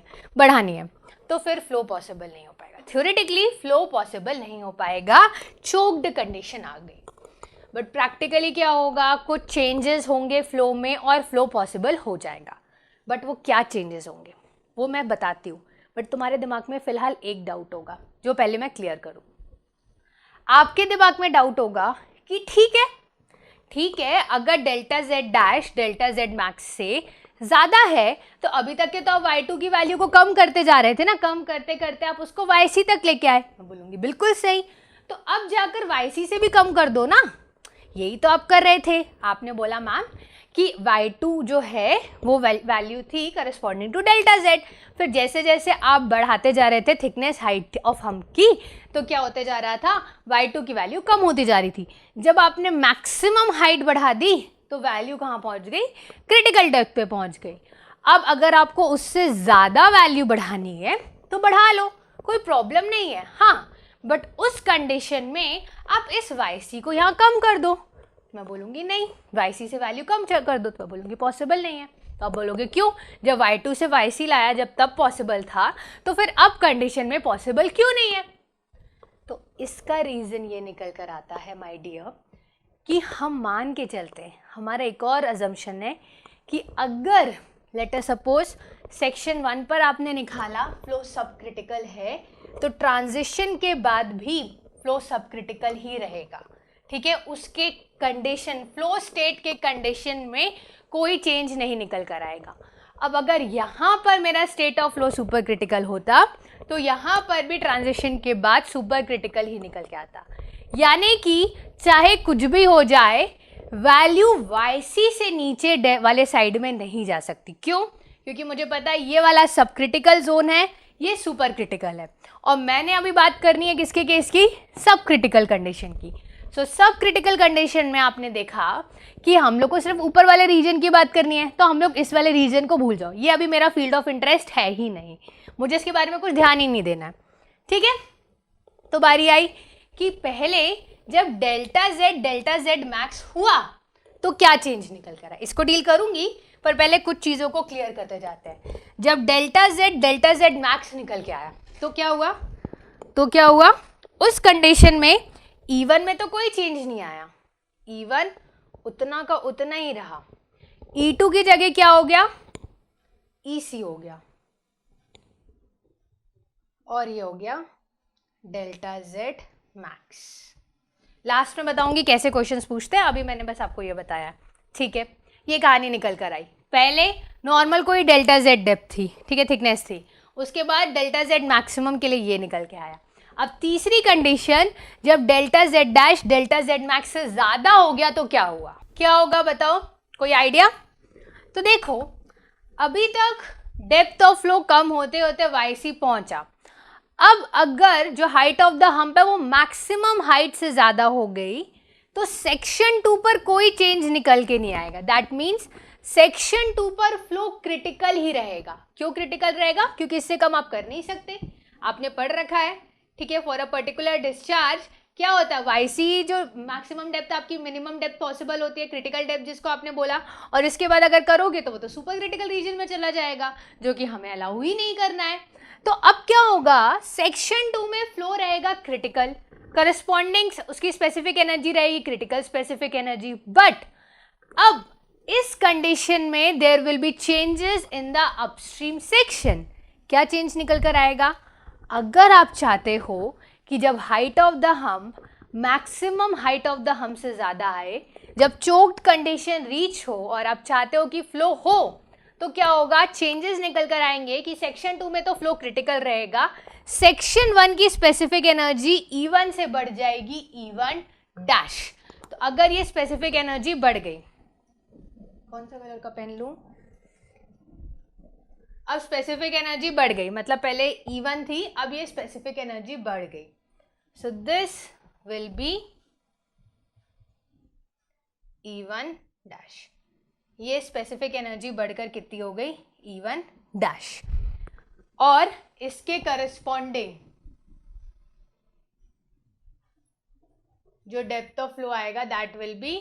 है, तो फिर फ्लो पॉसिबल नहीं हो पाएगा। थ्योरेटिकली फ्लो पॉसिबल नहीं हो पाएगा, चोक्ड कंडीशन आ गई। बट प्रैक्टिकली क्या होगा, कुछ चेंजेस होंगे फ्लो में और फ्लो पॉसिबल हो जाएगा। बट वो क्या चेंजेस होंगे वो मैं बताती हूँ, बट तुम्हारे दिमाग में फिलहाल एक डाउट होगा जो पहले मैं क्लियर करूँ। आपके दिमाग में डाउट होगा कि ठीक है अगर delta Z dash delta Z max से ज़्यादा है तो अभी तक के तो आप y2 की वैल्यू को कम करते जा रहे थे ना, कम करते करते आप उसको yc तक लेके आए। मैं बोलूँगी बिल्कुल सही, तो अब जाकर yc से भी कम कर दो ना, यही तो आप कर रहे थे। आपने बोला मैम कि y2 जो है वो वैल्यू थी करस्पॉन्डिंग टू डेल्टा जेड, फिर जैसे जैसे आप बढ़ाते जा रहे थे थिकनेस हाइट ऑफ हम की, तो क्या होते जा रहा था, y2 की वैल्यू कम होती जा रही थी। जब आपने मैक्सिमम हाइट बढ़ा दी तो वैल्यू कहाँ पहुँच गई, क्रिटिकल डेप्थ पे पहुँच गई। अब अगर आपको उससे ज़्यादा वैल्यू बढ़ानी है तो बढ़ा लो, कोई प्रॉब्लम नहीं है। हाँ, बट उस कंडीशन में आप इस yc को यहाँ कम कर दो। मैं बोलूँगी नहीं, yc से वैल्यू कम कर दो, तो मैं बोलूँगी पॉसिबल नहीं है। तो आप बोलोगे क्यों, जब y2 से yc लाया जब तब पॉसिबल था, तो फिर अब कंडीशन में पॉसिबल क्यों नहीं है। तो इसका रीज़न ये निकल कर आता है माय डियर कि हम मान के चलते हैं, हमारा एक और अजम्पशन है कि अगर लेट अस सपोज सेक्शन 1 पर आपने निकाला फ्लो सब क्रिटिकल है, तो ट्रांजिशन के बाद भी फ्लो सब क्रिटिकल ही रहेगा। ठीक है, उसके कंडीशन फ्लो स्टेट के कंडीशन में कोई चेंज नहीं निकल कर आएगा। अब अगर यहाँ पर मेरा state of flow super critical होता तो यहाँ पर भी ट्रांजिशन के बाद सुपर क्रिटिकल ही निकल के आता, यानी कि चाहे कुछ भी हो जाए वैल्यू yc से नीचे वाले साइड में नहीं जा सकती। क्यों, क्योंकि मुझे पता है ये वाला सब क्रिटिकल जोन है, ये सुपर क्रिटिकल है, और मैंने अभी बात करनी है किसके केस की, सब क्रिटिकल कंडीशन की। सो सब क्रिटिकल कंडीशन में आपने देखा कि हम लोग को सिर्फ ऊपर वाले रीजन की बात करनी है, तो हम लोग इस वाले रीजन को भूल जाओ, ये अभी मेरा फील्ड ऑफ इंटरेस्ट है ही नहीं, मुझे इसके बारे में कुछ ध्यान ही नहीं देना है। ठीक है, तो बारी आई कि पहले जब डेल्टा जेड मैक्स हुआ तो क्या चेंज निकल कर आया, इसको डील करूंगी, पर पहले कुछ चीज़ों को क्लियर करते जाते हैं। जब डेल्टा जेड मैक्स निकल के आया तो क्या हुआ, उस कंडीशन में E1 में तो कोई चेंज नहीं आया, E1 उतना का उतना ही रहा, E2 की जगह क्या हो गया, EC हो गया, और ये हो गया डेल्टा जेड मैक्स। लास्ट में बताऊंगी कैसे क्वेश्चंस पूछते हैं, अभी मैंने बस आपको ये बताया। ठीक है, ये कहानी निकल कर आई। पहले नॉर्मल कोई डेल्टा जेड डेप्थ थी, ठीक है, थिकनेस थी, उसके बाद डेल्टा जेड मैक्सिमम के लिए ये निकल के आया। अब तीसरी कंडीशन, जब delta Z dash delta Z max से ज़्यादा हो गया तो क्या हुआ, क्या होगा बताओ, कोई आइडिया। तो देखो अभी तक डेप्थ ऑफ फ्लो कम होते होते yc पहुंचा, अब अगर जो हाइट ऑफ द हम्प है वो मैक्सिमम हाइट से ज़्यादा हो गई तो सेक्शन 2 पर कोई चेंज निकल के नहीं आएगा। दैट मीन्स सेक्शन 2 पर फ्लो क्रिटिकल ही रहेगा। क्यों क्रिटिकल रहेगा, क्योंकि इससे कम आप कर नहीं सकते, आपने पढ़ रखा है। ठीक है, फॉर अ पर्टिकुलर डिस्चार्ज क्या होता है, yc जो मैक्सिमम डेप्थ आपकी मिनिमम डेप्थ पॉसिबल होती है, क्रिटिकल डेप्थ जिसको आपने बोला, और इसके बाद अगर करोगे तो वो तो सुपर क्रिटिकल रीजन में चला जाएगा, जो कि हमें अलाउ ही नहीं करना है। तो अब क्या होगा, सेक्शन 2 में फ्लो रहेगा क्रिटिकल, करस्पॉन्डिंग उसकी स्पेसिफिक एनर्जी रहेगी क्रिटिकल स्पेसिफिक एनर्जी, बट अब इस कंडीशन में there will be changes in the upstream section. क्या चेंज निकल कर आएगा, अगर आप चाहते हो कि जब height of the hump maximum height of the hump से ज़्यादा आए, जब चोक्ड कंडीशन रीच हो और आप चाहते हो कि फ्लो हो, तो क्या होगा, चेंजेस निकल कर आएंगे कि सेक्शन 2 में तो फ्लो क्रिटिकल रहेगा, सेक्शन 1 की स्पेसिफिक एनर्जी E1 से बढ़ जाएगी E1 डैश। तो अगर ये स्पेसिफिक एनर्जी बढ़ गई, कौन सा कलर का पेन लूं, अब स्पेसिफिक एनर्जी बढ़ गई, मतलब पहले E1 थी, अब ये स्पेसिफिक एनर्जी बढ़ गई. सो this will be E1 dash. ये स्पेसिफिक एनर्जी बढ़कर कितनी हो गई? E1 dash. और इसके करस्पॉन्डिंग जो डेप्थ ऑफ फ्लो आएगा that will be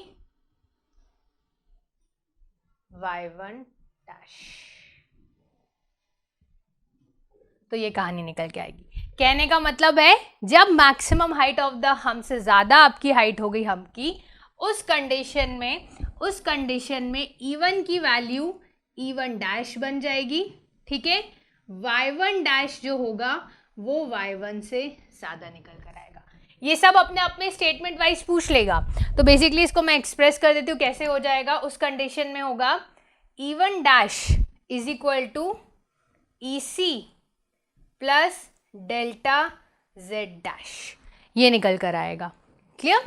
Y1 dash. तो ये कहानी निकल के आएगी. कहने का मतलब है जब maximum height of the hump से ज्यादा आपकी हाइट हो गई हम्प की, उस कंडीशन में E1 की वैल्यू E1 डैश बन जाएगी. ठीक है, Y1 डैश जो होगा वो Y1 से ज्यादा निकल कर आएगा. ये सब अपने अपने स्टेटमेंट वाइज पूछ लेगा. तो बेसिकली इसको मैं एक्सप्रेस कर देती हूँ कैसे हो जाएगा. उस कंडीशन में होगा E1 dash is equal to EC plus delta Z dash. ये निकल कर आएगा. क्लियर?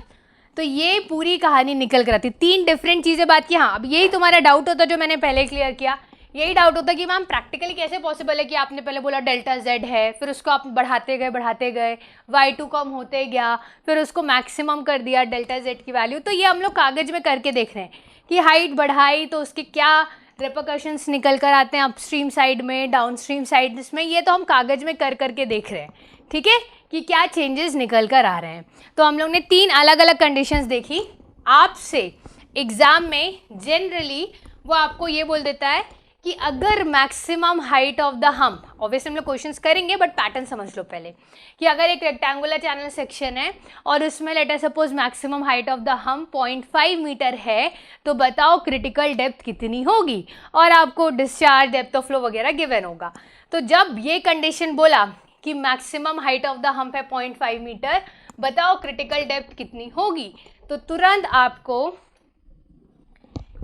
तो ये पूरी कहानी निकल कर आती. 3 डिफरेंट चीज़ें बात की. हाँ, अब यही तुम्हारा डाउट होता जो मैंने पहले क्लियर किया. यही डाउट होता कि मैम प्रैक्टिकली कैसे पॉसिबल है कि आपने पहले बोला डेल्टा Z है, फिर उसको आप बढ़ाते गए, Y2 कम होते गया, फिर उसको मैक्सिमम कर दिया डेल्टा Z की वैल्यू. तो ये हम लोग कागज में करके देख रहे हैं कि हाइट बढ़ाई तो उसके क्या रिपरकशंस निकल कर आते हैं अपस्ट्रीम साइड में, डाउनस्ट्रीम साइड में. ये तो हम कागज में करके देख रहे हैं. ठीक है, कि क्या चेंजेस निकल कर आ रहे हैं. तो हम लोग ने 3 अलग अलग कंडीशंस देखी. आपसे एग्जाम में जनरली वो आपको ये बोल देता है कि अगर maximum height of the hump, obviously हम लोग क्वेश्चंस करेंगे बट पैटर्न समझ लो पहले, कि अगर एक रेक्टेंगुलर चैनल सेक्शन है और उसमें let us suppose maximum height of the hump 0.5 metre है, तो बताओ क्रिटिकल डेप्थ कितनी होगी, और आपको डिस्चार्ज, डेप्थ ऑफ फ्लो वगैरह गिवन होगा. तो जब ये कंडीशन बोला कि maximum height of the hump है 0.5 मीटर, बताओ क्रिटिकल डेप्थ कितनी होगी, तो तुरंत आपको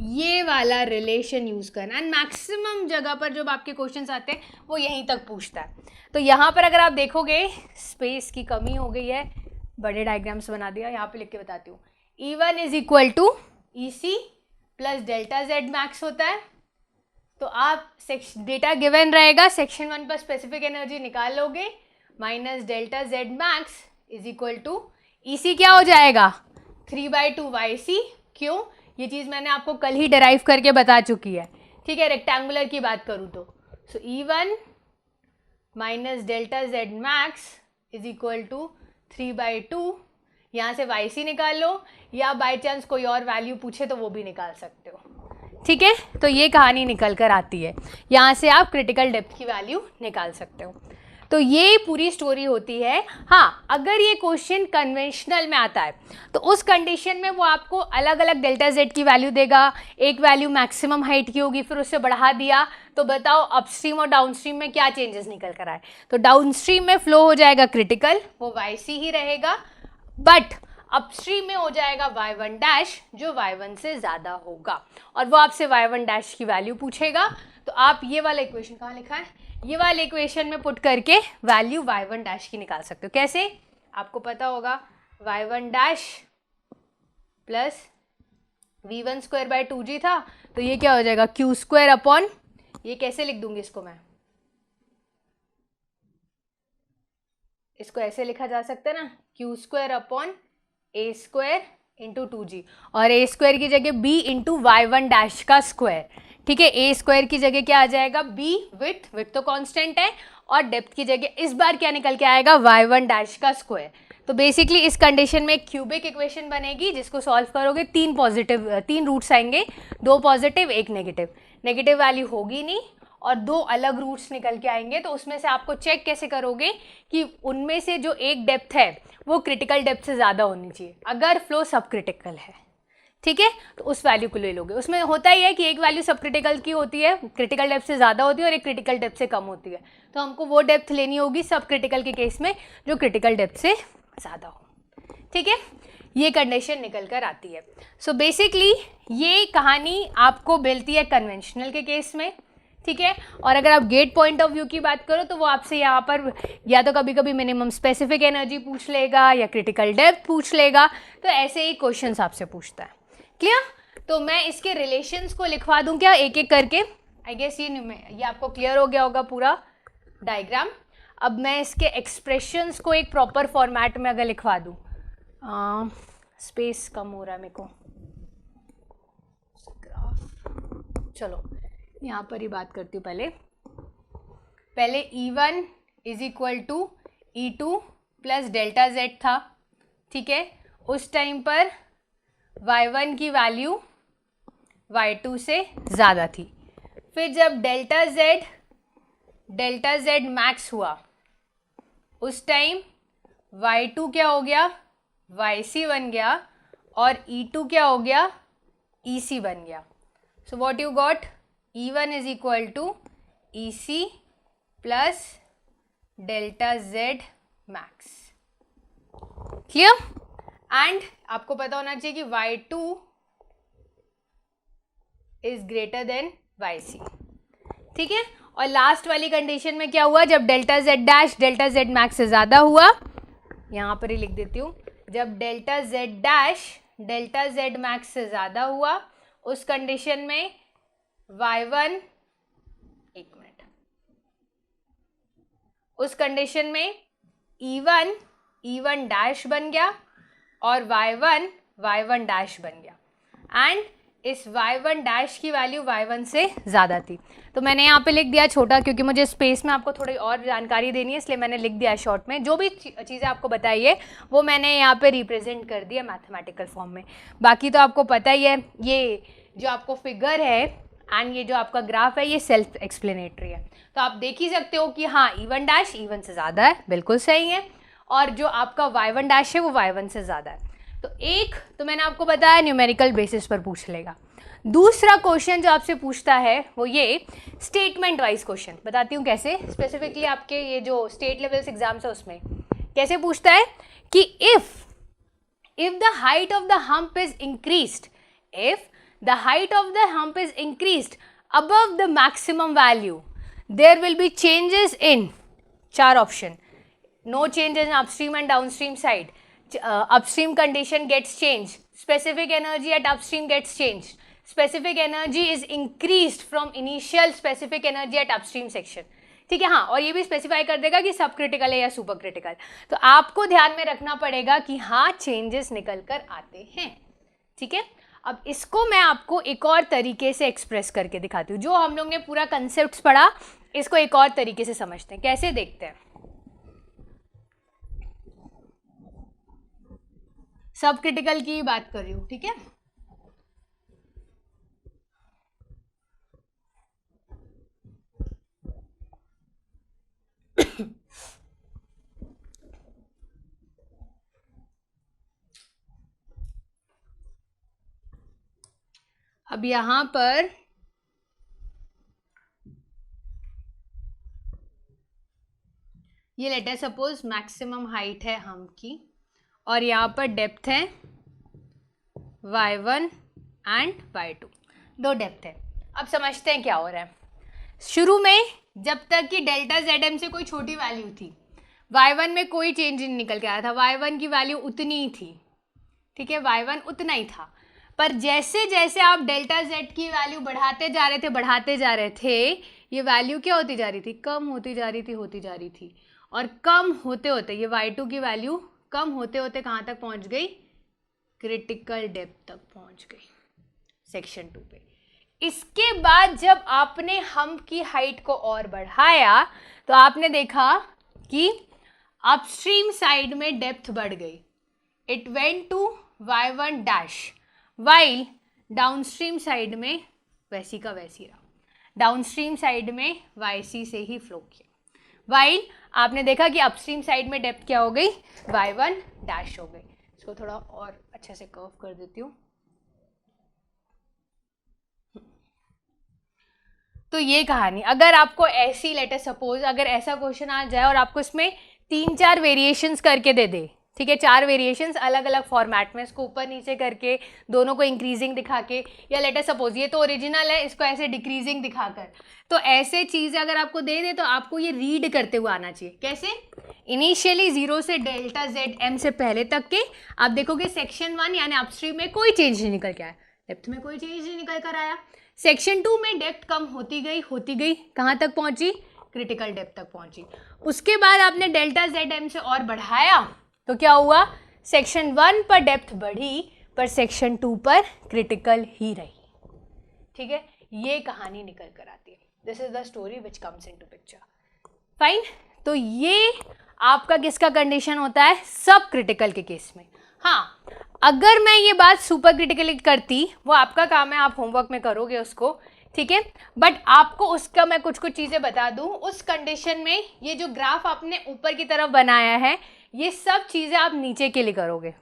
ये वाला रिलेशन यूज करना. एंड मैक्सिमम जगह पर जब आपके क्वेश्चंस आते हैं वो यहीं तक पूछता है. तो यहाँ पर अगर आप देखोगे स्पेस की कमी हो गई है, बड़े डायग्राम्स बना दिया, यहाँ पे लिख के बताती हूँ. E1 is equal to EC plus delta Z max होता है. तो आप डेटा गिवन रहेगा, सेक्शन 1 पर स्पेसिफिक एनर्जी निकाल लोगे, minus delta Z max is equal to EC क्या हो जाएगा 3/2 YC. क्यों? ये चीज़ मैंने आपको कल ही डिराइव करके बता चुकी है. ठीक है, रेक्टेंगुलर की बात करूँ तो so E1 minus delta Z max is equal to 3/2. यहाँ से YC निकाल लो, या बाय चांस कोई और वैल्यू पूछे तो वो भी निकाल सकते हो. ठीक है, तो ये कहानी निकल कर आती है. यहाँ से आप क्रिटिकल डेप्थ की वैल्यू निकाल सकते हो. तो ये पूरी स्टोरी होती है. हाँ, अगर ये क्वेश्चन कन्वेंशनल में आता है तो उस कंडीशन में वो आपको अलग अलग डेल्टा Z की वैल्यू देगा. एक वैल्यू मैक्सिमम हाइट की होगी, फिर उससे बढ़ा दिया, तो बताओ अपस्ट्रीम और डाउनस्ट्रीम में क्या चेंजेस निकल कर आए. तो डाउनस्ट्रीम में फ्लो हो जाएगा क्रिटिकल, वो YC ही रहेगा, बट अपस्ट्रीम में हो जाएगा Y1 डैश जो Y1 से ज़्यादा होगा, और वो आपसे Y1 डैश की वैल्यू पूछेगा. तो आप ये वाला इक्वेशन कहाँ लिखा है, ये वाले इक्वेशन में पुट करके वैल्यू Y1 डैश की निकाल सकते हो. कैसे? आपको पता होगा Y1 dash plus V1 square by 2G था, तो ये क्या हो जाएगा Q स्क्वायर अपॉन, ये कैसे लिख दूंगी इसको मैं, इसको ऐसे लिखा जा सकता है ना, Q square upon A square into 2G, और A स्क्वायर की जगह B इंटू Y1 डैश का स्क्वायर. ठीक है, A स्क्वायर की जगह क्या आ जाएगा B विथ तो कांस्टेंट है, और डेप्थ की जगह इस बार क्या निकल के आएगा Y1 डैश का स्क्वायर. तो बेसिकली इस कंडीशन में एक क्यूबिक इक्वेशन बनेगी जिसको सॉल्व करोगे 3 रूट्स आएंगे, 2 पॉजिटिव 1 नेगेटिव. नेगेटिव वैल्यू होगी नहीं, और 2 अलग रूट्स निकल के आएंगे. तो उसमें से आपको चेक कैसे करोगे कि उनमें से जो एक डेप्थ है वो क्रिटिकल डेप्थ से ज़्यादा होनी चाहिए अगर फ्लो सब क्रिटिकल है. ठीक है, तो उस वैल्यू को ले लोगे. उसमें होता ही है कि एक वैल्यू सब क्रिटिकल की होती है, क्रिटिकल डेप्थ से ज़्यादा होती है, और एक क्रिटिकल डेप्थ से कम होती है. तो हमको वो डेप्थ लेनी होगी सब क्रिटिकल के केस में जो क्रिटिकल डेप्थ से ज़्यादा हो. ठीक है, ये कंडीशन निकल कर आती है. सो बेसिकली ये कहानी आपको मिलती है कन्वेंशनल के केस में. ठीक है, और अगर आप गेट पॉइंट ऑफ व्यू की बात करो तो वो आपसे यहाँ पर या तो कभी कभी मिनिमम स्पेसिफिक एनर्जी पूछ लेगा या क्रिटिकल डेप्थ पूछ लेगा. तो ऐसे ही क्वेश्चंस आपसे पूछता है. क्लियर? तो मैं इसके रिलेशंस को लिखवा दूं क्या एक एक करके. आई गेस ये आपको क्लियर हो गया होगा पूरा डायग्राम। अब मैं इसके एक्सप्रेशंस को एक प्रॉपर फॉर्मेट में अगर लिखवा दूँ, स्पेस कम हो रहा है मेरे को, चलो यहाँ पर ही बात करती हूँ। पहले E1 is equal to E2 plus delta Z था, ठीक है। उस टाइम पर Y1 की वैल्यू Y2 से ज़्यादा थी। फिर जब डेल्टा Z मैक्स हुआ, उस टाइम Y2 क्या हो गया, YC बन गया, और E2 क्या हो गया, EC बन गया। So what you got, E1 is equal to EC plus delta Z max. Clear? And आपको पता होना चाहिए कि Y2 is greater than YC, ठीक है। और लास्ट वाली कंडीशन में क्या हुआ, जब delta Z dash delta Z max से ज़्यादा हुआ, यहाँ पर ही लिख देती हूँ, जब delta Z dash delta Z max से ज़्यादा हुआ, उस कंडीशन में Y1, एक मिनट, उस कंडीशन में E1 डैश बन गया और Y1 डैश बन गया, एंड इस Y1 डैश की वैल्यू Y1 से ज़्यादा थी। तो मैंने यहाँ पे लिख दिया छोटा, क्योंकि मुझे स्पेस में आपको थोड़ी और जानकारी देनी है, इसलिए मैंने लिख दिया शॉर्ट में। जो भी चीज़ें आपको बताइए वो मैंने यहाँ पे रिप्रेजेंट कर दिया मैथमेटिकल फॉर्म में। बाकी तो आपको पता ही है, ये जो आपको फिगर है एंड ये जो आपका ग्राफ है, ये सेल्फ एक्सप्लेनेटरी है। तो आप देख ही सकते हो कि हाँ, E1 डैश E1 से ज़्यादा है, बिल्कुल सही है, और जो आपका Y1 डैश है वो Y1 से ज़्यादा है। तो एक तो मैंने आपको बताया न्यूमेरिकल बेसिस पर पूछ लेगा। दूसरा क्वेश्चन जो आपसे पूछता है वो ये स्टेटमेंट वाइज क्वेश्चन, बताती हूँ कैसे। स्पेसिफिकली आपके ये जो स्टेट लेवल्स एग्जाम्स है उसमें कैसे पूछता है कि if the height of the hump is increased, if the height of the hump is increased above the maximum value, there will be changes in, चार option, no changes in upstream and downstream side, upstream condition gets changed, specific energy at upstream gets changed, specific energy is increased from initial specific energy at upstream section, ठीक है। हाँ, और ये भी specify कर देगा कि सब क्रिटिकल है या सुपर क्रिटिकल। तो आपको ध्यान में रखना पड़ेगा कि हाँ, चेंजेस निकल कर आते हैं, ठीक है। अब इसको मैं आपको एक और तरीके से एक्सप्रेस करके दिखाती हूँ। जो हम लोग ने पूरा कंसेप्ट पढ़ा, इसको एक और तरीके से समझते हैं। कैसे देखते हैं, सब क्रिटिकल की बात कर रही हूँ, ठीक है। अब यहां पर ये लेटर सपोज मैक्सिमम हाइट है हम की, और यहाँ पर डेप्थ है Y1 एंड Y2, दो डेप्थ है। अब समझते हैं क्या हो रहा है। शुरू में जब तक कि डेल्टा ZM से कोई छोटी वैल्यू थी, Y1 में कोई चेंज नहीं निकल के आया था, Y1 की वैल्यू उतनी ही थी, ठीक है, Y1 उतना ही था। पर जैसे जैसे आप डेल्टा Z की वैल्यू बढ़ाते जा रहे थे, ये वैल्यू क्या होती जा रही थी, कम होती जा रही थी, और कम होते होते ये Y2 की वैल्यू कम होते होते कहाँ तक पहुँच गई, क्रिटिकल डेप्थ तक पहुँच गई, सेक्शन 2 पे। इसके बाद जब आपने हम्प की हाइट को और बढ़ाया, तो आपने देखा कि अपस्ट्रीम साइड में डेप्थ बढ़ गई, it went to Y1 dash, while downstream side में वैसी का वैसी रहा, डाउनस्ट्रीम साइड में YC से ही फ्लो किया। वाइल आपने देखा कि अपस्ट्रीम साइड में डेप्थ क्या हो गई, Y1 डैश हो गई। इसको थोड़ा और अच्छे से कर्व कर देती हूँ। तो ये कहानी, अगर आपको ऐसी लेटर सपोज अगर ऐसा क्वेश्चन आ जाए और आपको इसमें 3-4 वेरिएशंस करके दे दे, ठीक है, 4 वेरिएशंस अलग अलग फॉर्मेट में, इसको ऊपर नीचे करके दोनों को इंक्रीजिंग दिखा के, या लेटर सपोज ये तो ओरिजिनल है, इसको ऐसे डिक्रीजिंग दिखाकर, तो ऐसे चीज़ें अगर आपको दे दे तो आपको ये रीड करते हुए आना चाहिए। कैसे, इनिशियली 0 से डेल्टा ZM से पहले तक के आप देखोगे सेक्शन 1 यानी अपस्ट्रीम में कोई चेंज नहीं निकल के आया, डेप्थ में कोई चेंज नहीं निकल कर आया। सेक्शन 2 में डेप्थ कम होती गई, कहाँ तक पहुंची? क्रिटिकल डेप्थ तक पहुंची। उसके बाद आपने डेल्टा जेड एम से और बढ़ाया तो क्या हुआ? सेक्शन 1 पर डेप्थ बढ़ी पर सेक्शन 2 पर क्रिटिकल ही रही। ठीक है, ये कहानी निकल कर आती है। This is the story which comes into picture. Fine, तो ये आपका किसका कंडीशन होता है? सब क्रिटिकल के केस में। हाँ, अगर मैं ये बात सुपर क्रिटिकल करती, वो आपका काम है, आप होमवर्क में करोगे उसको, ठीक है, बट आपको उसका मैं कुछ चीज़ें बता दूं। उस कंडीशन में ये जो ग्राफ आपने ऊपर की तरफ बनाया है, ये सब चीज़ें आप नीचे के लिए करोगे,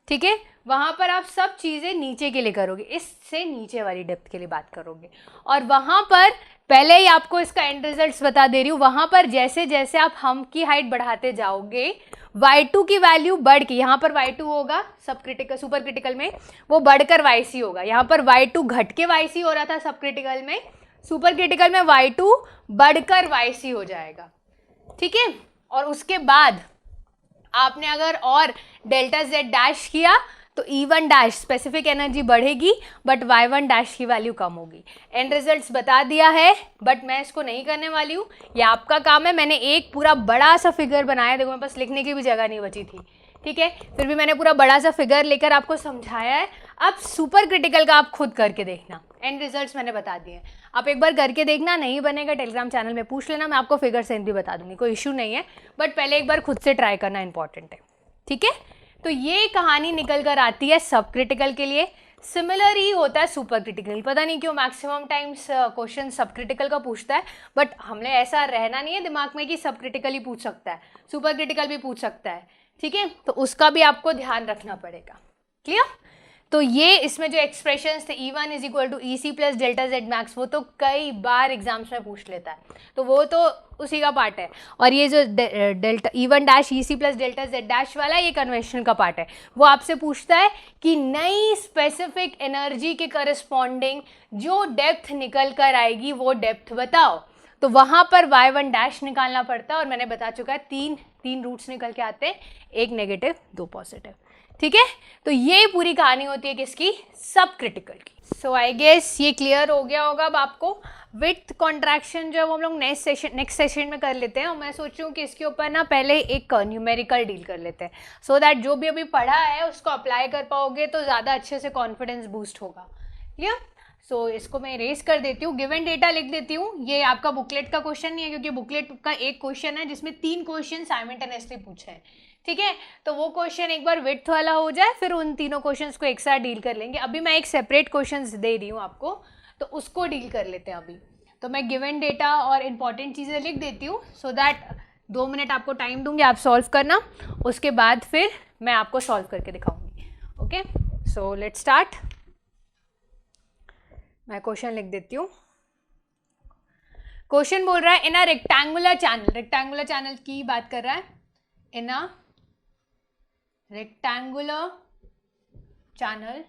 ठीक है, वहाँ पर आप सब चीज़ें नीचे के लिए करोगे, इससे नीचे वाली डेप्थ के लिए बात करोगे। और वहाँ पर पहले ही आपको इसका एंड रिजल्ट्स बता दे रही हूँ, वहाँ पर जैसे जैसे आप हम्प की हाइट बढ़ाते जाओगे, y2 की वैल्यू बढ़ के, यहाँ पर y2 होगा सब क्रिटिकल, सुपर क्रिटिकल में वो बढ़कर yc होगा। यहाँ पर y2 घट के yc हो रहा था सब क्रिटिकल में, सुपर क्रिटिकल में y2 बढ़कर yc हो जाएगा। ठीक है, और उसके बाद आपने अगर और डेल्टा जेड डैश किया तो E1 डैश स्पेसिफिक एनर्जी बढ़ेगी बट Y1 डैश की वैल्यू कम होगी। एंड रिजल्ट्स बता दिया है बट मैं इसको नहीं करने वाली हूँ, ये आपका काम है। मैंने एक पूरा बड़ा सा फिगर बनाया, देखो मेरे पास लिखने की भी जगह नहीं बची थी, ठीक है, फिर भी मैंने पूरा बड़ा सा फिगर लेकर आपको समझाया है। अब सुपर क्रिटिकल का आप खुद करके देखना, एंड रिजल्ट्स मैंने बता दिए, आप एक बार करके देखना, नहीं बनेगा टेलीग्राम चैनल में पूछ लेना, मैं आपको फिगर सेंस भी बता दूंगी, कोई इशू नहीं है, बट पहले एक बार खुद से ट्राई करना इंपॉर्टेंट है। ठीक है, तो ये कहानी निकल कर आती है सब क्रिटिकल के लिए। सिमिलर ही होता है सुपर क्रिटिकल, पता नहीं क्यों मैक्सिमम टाइम्स क्वेश्चन सब क्रिटिकल का पूछता है, बट हमने ऐसा रहना नहीं है दिमाग में कि सब क्रिटिकल ही पूछ सकता है, सुपर क्रिटिकल भी पूछ सकता है। ठीक है, तो उसका भी आपको ध्यान रखना पड़ेगा। क्लियर? तो ये इसमें जो एक्सप्रेशंस थे E1 is equal to E C plus delta Z max, वो तो कई बार एग्जाम्स में पूछ लेता है, तो वो तो उसी का पार्ट है। और ये जो delta E1 dash E C plus delta Z dash वाला, ये कन्वेंशन का पार्ट है। वो आपसे पूछता है कि नई स्पेसिफिक एनर्जी के करस्पॉन्डिंग जो डेप्थ निकल कर आएगी वो डेप्थ बताओ, तो वहाँ पर y1 डैश निकालना पड़ता है। और मैंने बता चुका है तीन रूट्स निकल के आते हैं, एक नेगेटिव दो पॉजिटिव। ठीक है, तो ये पूरी कहानी होती है किसकी? सब क्रिटिकल की। सो आई गेस ये क्लियर हो गया होगा अब आपको। विड्थ कॉन्ट्रैक्शन जो है वो हम लोग नेक्स्ट सेशन में कर लेते हैं, और मैं सोच रही हूँ कि इसके ऊपर ना पहले एक न्यूमेरिकल डील कर लेते हैं, सो दैट जो भी अभी पढ़ा है उसको अप्लाई कर पाओगे तो ज़्यादा अच्छे से कॉन्फिडेंस बूस्ट होगा। क्लियर? सो इसको मैं इरेज कर देती हूँ, गिवन डेटा लिख देती हूँ। ये आपका बुकलेट का क्वेश्चन नहीं है, क्योंकि बुकलेट का एक क्वेश्चन है जिसमें 3 क्वेश्चन साइमल्टेनियसली पूछे हैं। ठीक है, तो वो क्वेश्चन एक बार विड्थ वाला हो जाए, फिर उन तीनों क्वेश्चंस को एक साथ डील कर लेंगे। अभी मैं एक सेपरेट क्वेश्चंस दे रही हूँ आपको, तो उसको डील कर लेते हैं अभी। तो मैं गिवन डेटा और इम्पॉर्टेंट चीज़ें लिख देती हूँ, सो दैट 2 मिनट आपको टाइम दूंगी, आप सॉल्व करना, उसके बाद फिर मैं आपको सॉल्व करके दिखाऊंगी। Okay, so let's start. मैं क्वेश्चन लिख देती हूँ। क्वेश्चन बोल रहा है इन अ रेक्टेंगुलर चैनल की बात कर रहा है। इन अ रेक्टेंगुलर चैनल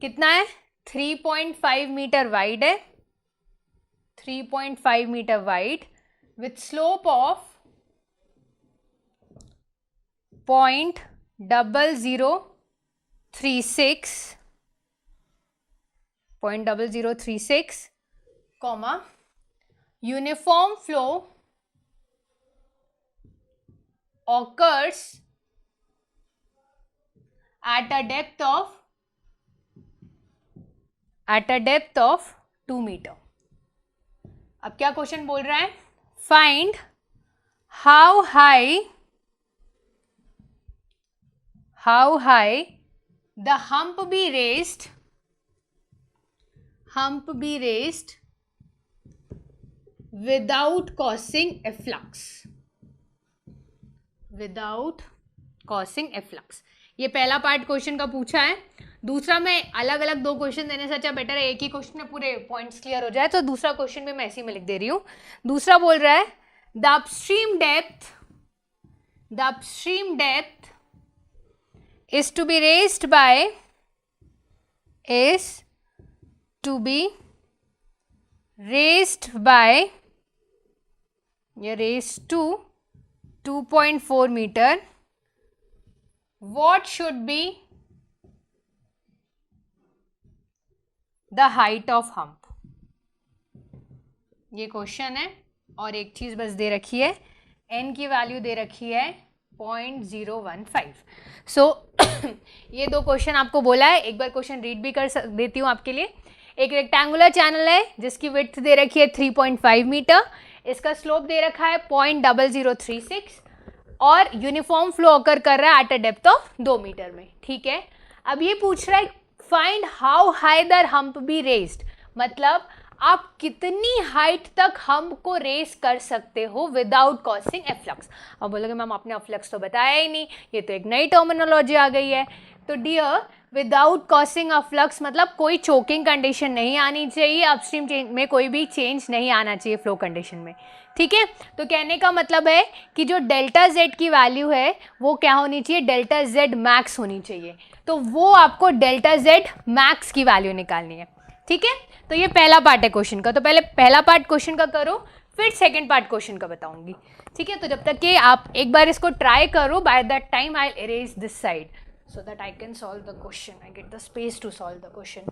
कितना है? 3.5 मीटर वाइड है, 3.5 metre wide with slope of 0.0036 comma uniform flow occurs at a depth of 2 metre. अब क्या क्वेश्चन बोल रहा है? Find how high the hump be raised without causing efflux। ये पहला पार्ट क्वेश्चन का पूछा है। दूसरा में अलग अलग 2 क्वेश्चन देने से अच्छा बेटर है एक ही क्वेश्चन में पूरे पॉइंट्स क्लियर हो जाए, तो दूसरा क्वेश्चन भी मैं ऐसे ही में लिख दे रही हूँ। दूसरा बोल रहा है the upstream depth is to be raised by raised to 2.4 meter. What should be the height of hump. ये क्वेश्चन है और एक चीज बस दे रखी है, एन की वैल्यू दे रखी है 0.015। सो ये दो क्वेश्चन आपको बोला है, एक बार क्वेश्चन रीड भी कर देती हूँ आपके लिए। एक रेक्टेंगुलर चैनल है जिसकी विड्थ दे रखी है 3.5 मीटर, इसका स्लोप दे रखा है 0.0036 और यूनिफॉर्म फ्लो ऑकर कर रहा है at a depth of 2 metre में। ठीक है, अब ये पूछ रहा है find how high the hump be raised, मतलब आप कितनी हाइट तक हम्प को रेस कर सकते हो विदाउट कॉसिंग एफ्लक्स। अब बोलोगे मैम आपने एफ्लक्स तो बताया ही नहीं, ये तो एक नई टर्मिनोलॉजी आ गई है। तो डियर, विदाउट कॉसिंग अफ्लक्स मतलब कोई चोकिंग कंडीशन नहीं आनी चाहिए, अपस्ट्रीम चेंज में कोई भी चेंज नहीं आना चाहिए फ्लो कंडीशन में। ठीक है, तो कहने का मतलब है कि जो डेल्टा जेड की वैल्यू है वो क्या होनी चाहिए, डेल्टा जेड मैक्स होनी चाहिए। तो वो आपको डेल्टा जेड मैक्स की वैल्यू निकालनी है। ठीक है, तो ये पहला पार्ट है क्वेश्चन का, तो पहले पहला पार्ट क्वेश्चन का करो, फिर सेकंड पार्ट क्वेश्चन का बताऊंगी। ठीक है, तो जब तक कि आप एक बार इसको ट्राई करो, by that time I erase this side so that I can solve the question, I get the space to solve the question.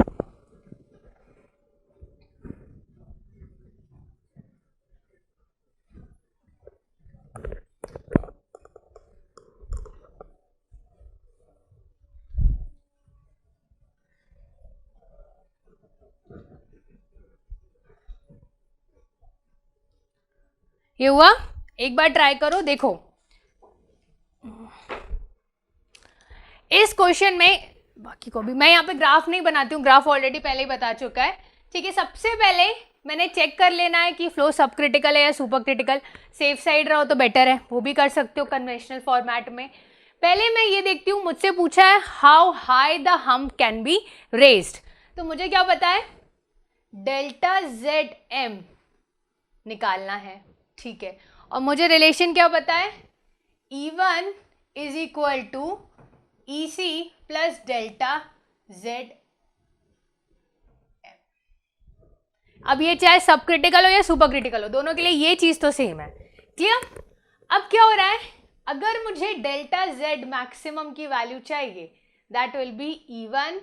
ये हुआ, एक बार ट्राई करो, देखो इस क्वेश्चन में, बाकी को भी मैं यहाँ पे ग्राफ नहीं बनाती हूँ, ग्राफ ऑलरेडी पहले ही बता चुका है। ठीक है, सबसे पहले मैंने चेक कर लेना है कि फ्लो सब क्रिटिकल है या सुपर क्रिटिकल, सेफ साइड रहो तो बेटर है, वो भी कर सकते हो कन्वेंशनल फॉर्मेट में। पहले मैं ये देखती हूँ, मुझसे पूछा है how high the hump can be raised, तो मुझे क्या पता है, डेल्टा जेड एम निकालना है। ठीक है, और मुझे रिलेशन क्या पता है, E1 is equal to EC plus delta Z. अब ये चाहे सब क्रिटिकल हो या सुपर क्रिटिकल हो, दोनों के लिए ये चीज तो सेम है। क्लियर? अब क्या हो रहा है, अगर मुझे डेल्टा जेड मैक्सिमम की वैल्यू चाहिए, that will be E1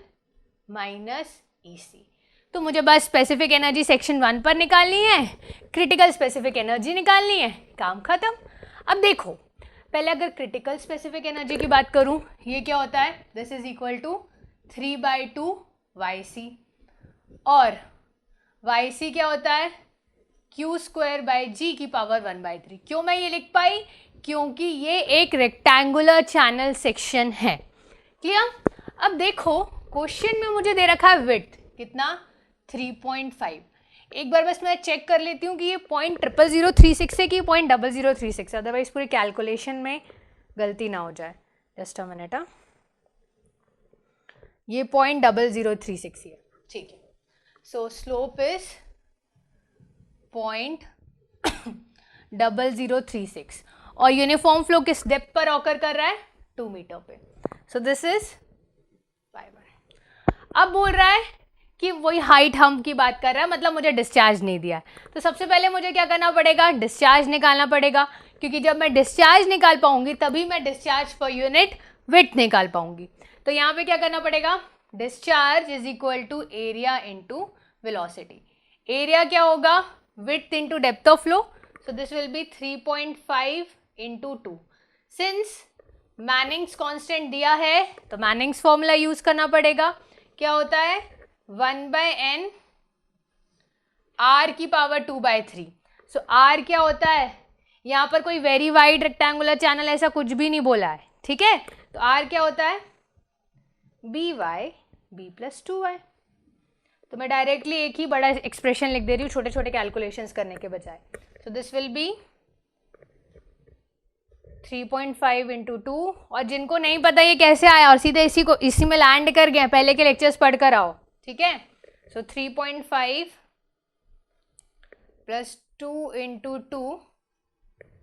minus EC। तो मुझे बस स्पेसिफिक एनर्जी सेक्शन 1 पर निकालनी है, क्रिटिकल स्पेसिफिक एनर्जी निकालनी है, काम खत्म। अब देखो, पहले अगर क्रिटिकल स्पेसिफिक एनर्जी की बात करूं, ये क्या होता है, this is equal to 3/2 YC, और YC क्या होता है, Q² G की पावर 1/3। क्यों मैं ये लिख पाई, क्योंकि ये एक रेक्टेंगुलर चैनल सेक्शन है। क्लियर? अब देखो क्वेश्चन में मुझे दे रखा है विड्थ कितना, 3.5। एक बार बस मैं चेक कर लेती हूँ कि ये 0.00036 है कि 0.0036, अदरवाइज पूरे कैलकुलेशन में गलती ना हो जाए। जस्ट अ मिनट, ये 0.0036 है। ठीक है, सो स्लोप इज 0.0036 और यूनिफॉर्म फ्लो किस डेप्थ पर ऑकर कर रहा है, 2 मीटर पे। सो दिस इज 5। अब बोल रहा है कि वही हाइट हम्प की बात कर रहा है, मतलब मुझे डिस्चार्ज नहीं दिया है। तो सबसे पहले मुझे क्या करना पड़ेगा, डिस्चार्ज निकालना पड़ेगा, क्योंकि जब मैं डिस्चार्ज निकाल पाऊंगी तभी मैं डिस्चार्ज पर यूनिट विड्थ निकाल पाऊंगी। तो यहाँ पे क्या करना पड़ेगा, discharge is equal to area into velocity. Area क्या होगा, width into depth of flow, so this will be 3.5 into 2। Since Manning's constant दिया है तो मैनिंग्स फॉर्मूला यूज करना पड़ेगा। क्या होता है, 1/n r की पावर 2/3। सो r क्या होता है, यहाँ पर कोई वेरी वाइड रेक्टेंगुलर चैनल ऐसा कुछ भी नहीं बोला है। ठीक है, तो r क्या होता है, b प्लस 2y। तो मैं डायरेक्टली एक ही बड़ा एक्सप्रेशन लिख दे रही हूँ छोटे छोटे कैलकुलेशंस करने के बजाय। सो दिस विल बी 3.5 इंटू 2, और जिनको नहीं पता ये कैसे आया और सीधे इसी में लैंड कर गए, पहले के लेक्चर्स पढ़ कर आओ। ठीक है, सो 3.5 प्लस 2 इंटू 2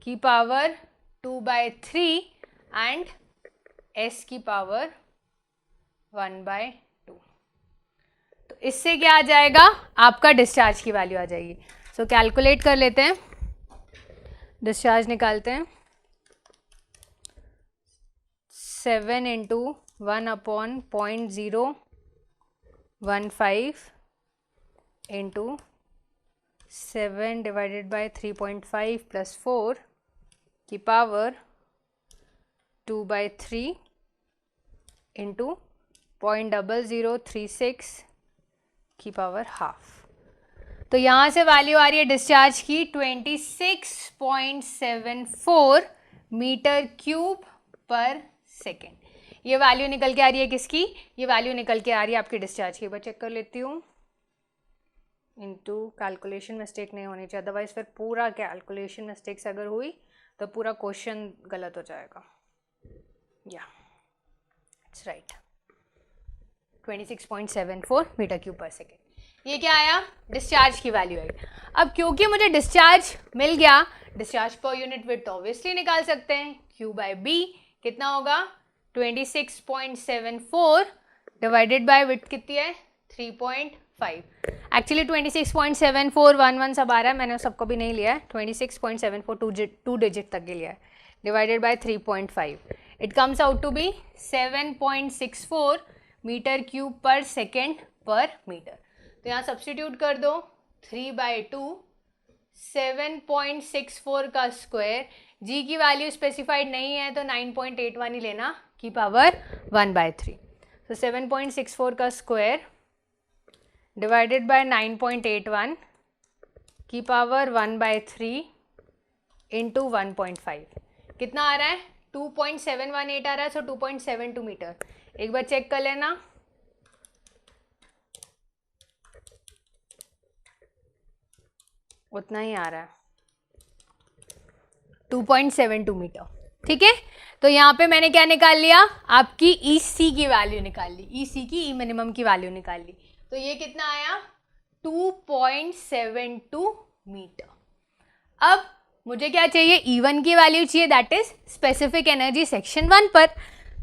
की पावर 2/3 एंड s की पावर 1/2। तो इससे क्या आ जाएगा, आपका डिस्चार्ज की वैल्यू आ जाएगी। सो कैलकुलेट कर लेते हैं, डिस्चार्ज निकालते हैं। 7 into 1/0.015 into 7 divided by 3.5 plus 4 की पावर 2/3 इंटू 0.0036 की पावर हाफ। तो यहाँ से वैल्यू आ रही है डिस्चार्ज की 26.74 मीटर क्यूब पर सेकेंड। ये वैल्यू निकल के आ रही है किसकी? ये वैल्यू निकल के आ रही है आपकी डिस्चार्ज की। एक बार चेक कर लेती हूँ। इनटू कैलकुलेशन मिस्टेक नहीं होनी चाहिए, अदरवाइज फिर पूरा कैलकुलेशन मिस्टेक्स अगर हुई तो पूरा क्वेश्चन गलत हो जाएगा। या it's right, 26.74 metre cube per second. ये क्या आया? डिस्चार्ज की वैल्यू आई। अब क्योंकि मुझे डिस्चार्ज मिल गया, discharge per unit width obviously निकाल सकते हैं। Q बाय बी कितना होगा? 26.74 डिवाइडेड बाय विड्थ कितनी है? 3.5। एक्चुअली 26.7411 सब आ रहा है, मैंने सबको भी नहीं लिया है। 26.74 टू डिजिट तक के लिया है, divided by 3.5। It comes out to be 7.64 metre cube per second per metre. तो यहाँ सब्स्टिट्यूट कर दो, 3/2 7.64 का स्क्वायर, जी की वैल्यू स्पेसिफाइड नहीं है तो 9.81 ही लेना की पावर 1/3। तो 7.64 का स्क्वायर डिवाइडेड बाय 9.81 की पावर 1/3 इंटू 1.5 कितना आ रहा है? 2.718 आ रहा है, सो 2.72 मीटर। एक बार चेक कर लेना। उतना ही आ रहा है, 2.72 मीटर। ठीक है, तो यहाँ पे मैंने क्या निकाल लिया? आपकी EC की वैल्यू निकाल ली, EC की ई मिनिमम की वैल्यू निकाल ली। तो ये कितना आया? 2.72 मीटर। अब मुझे क्या चाहिए? E1 की वैल्यू चाहिए, that is specific energy section 1 पर।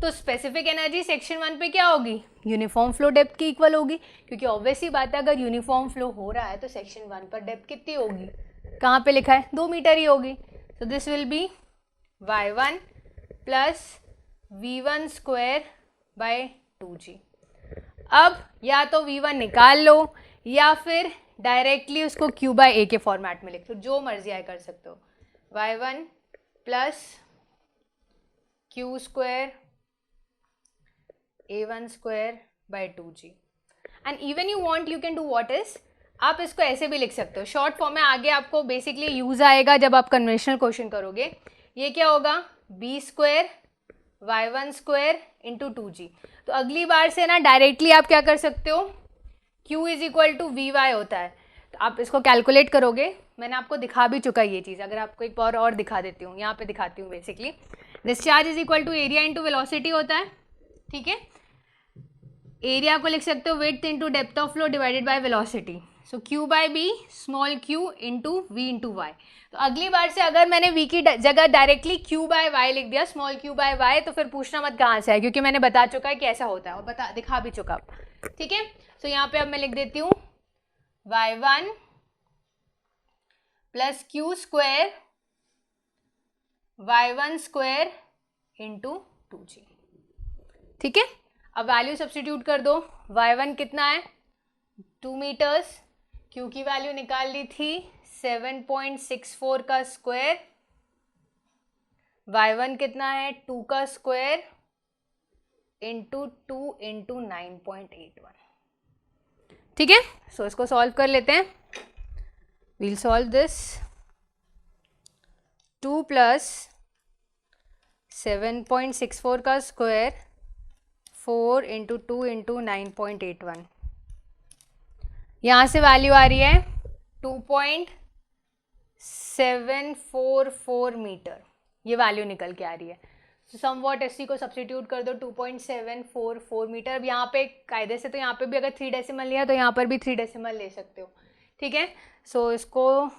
तो स्पेसिफिक एनर्जी सेक्शन 1 पे क्या होगी? यूनिफॉर्म फ्लो डेप्थ की इक्वल होगी, क्योंकि ऑब्वियस ही बात है अगर यूनिफॉर्म फ्लो हो रहा है तो सेक्शन 1 पर डेप्थ कितनी होगी? कहाँ पे लिखा है? 2 मीटर ही होगी। सो this will B y1 plus v1 square by 2g। अब या तो v1 निकाल लो या फिर डायरेक्टली उसको q/a के फॉर्मेट में लिख लो, जो मर्जी आए कर सकते हो। y1 plus q square a1 square by 2g। And even you want you can do what is, आप इसको ऐसे भी लिख सकते हो शॉर्ट फॉर्म में, आगे आपको बेसिकली यूज आएगा जब आप कन्वेंशनल क्वेश्चन करोगे। ये क्या होगा? b square y1 square into 2g। तो अगली बार से ना डायरेक्टली आप क्या कर सकते हो? q is equal to vy होता है, तो आप इसको कैलकुलेट करोगे। मैंने आपको दिखा भी चुका ये चीज़, अगर आपको एक बार और दिखा देती हूँ, यहाँ पे दिखाती हूँ। Basically discharge is equal to area into velocity होता है। ठीक है, एरिया को लिख सकते हो width into depth of flow divided by velocity. So q by B small q into V into Y. तो अगली बार से अगर मैंने v की जगह डायरेक्टली q बाय वाई लिख दिया, स्मॉल q बाय वाई, तो फिर पूछना मत कहाँ से है, क्योंकि मैंने बता चुका है कि ऐसा होता है और दिखा भी चुका। ठीक है, सो यहाँ पे अब मैं लिख देती हूँ y1 plus q square y1 square into 2g। ठीक है, अब वैल्यू सब्स्टिट्यूट कर दो। y1 कितना है? 2 मीटर्स। q की वैल्यू निकाल ली थी 7.64 का स्क्वायर। y1 कितना है? 2 का स्क्वायर इंटू 2 इंटू 9.81। ठीक है, सो इसको सॉल्व कर लेते हैं। We'll solve this. 2 प्लस 7.64 का स्क्वायर 4 इंटू 2 इंटू 9.81, यहाँ से वैल्यू आ रही है 2.744 मीटर। ये वैल्यू निकल के आ रही है। तो सम वॉट एससी को सब्स्टिट्यूट कर दो, 2.744 मीटर। अब यहाँ पे कायदे से तो यहाँ पे भी अगर 3 डेसिमल लिया तो यहाँ पर भी 3 डेसिमल ले सकते हो। ठीक है, सो इसको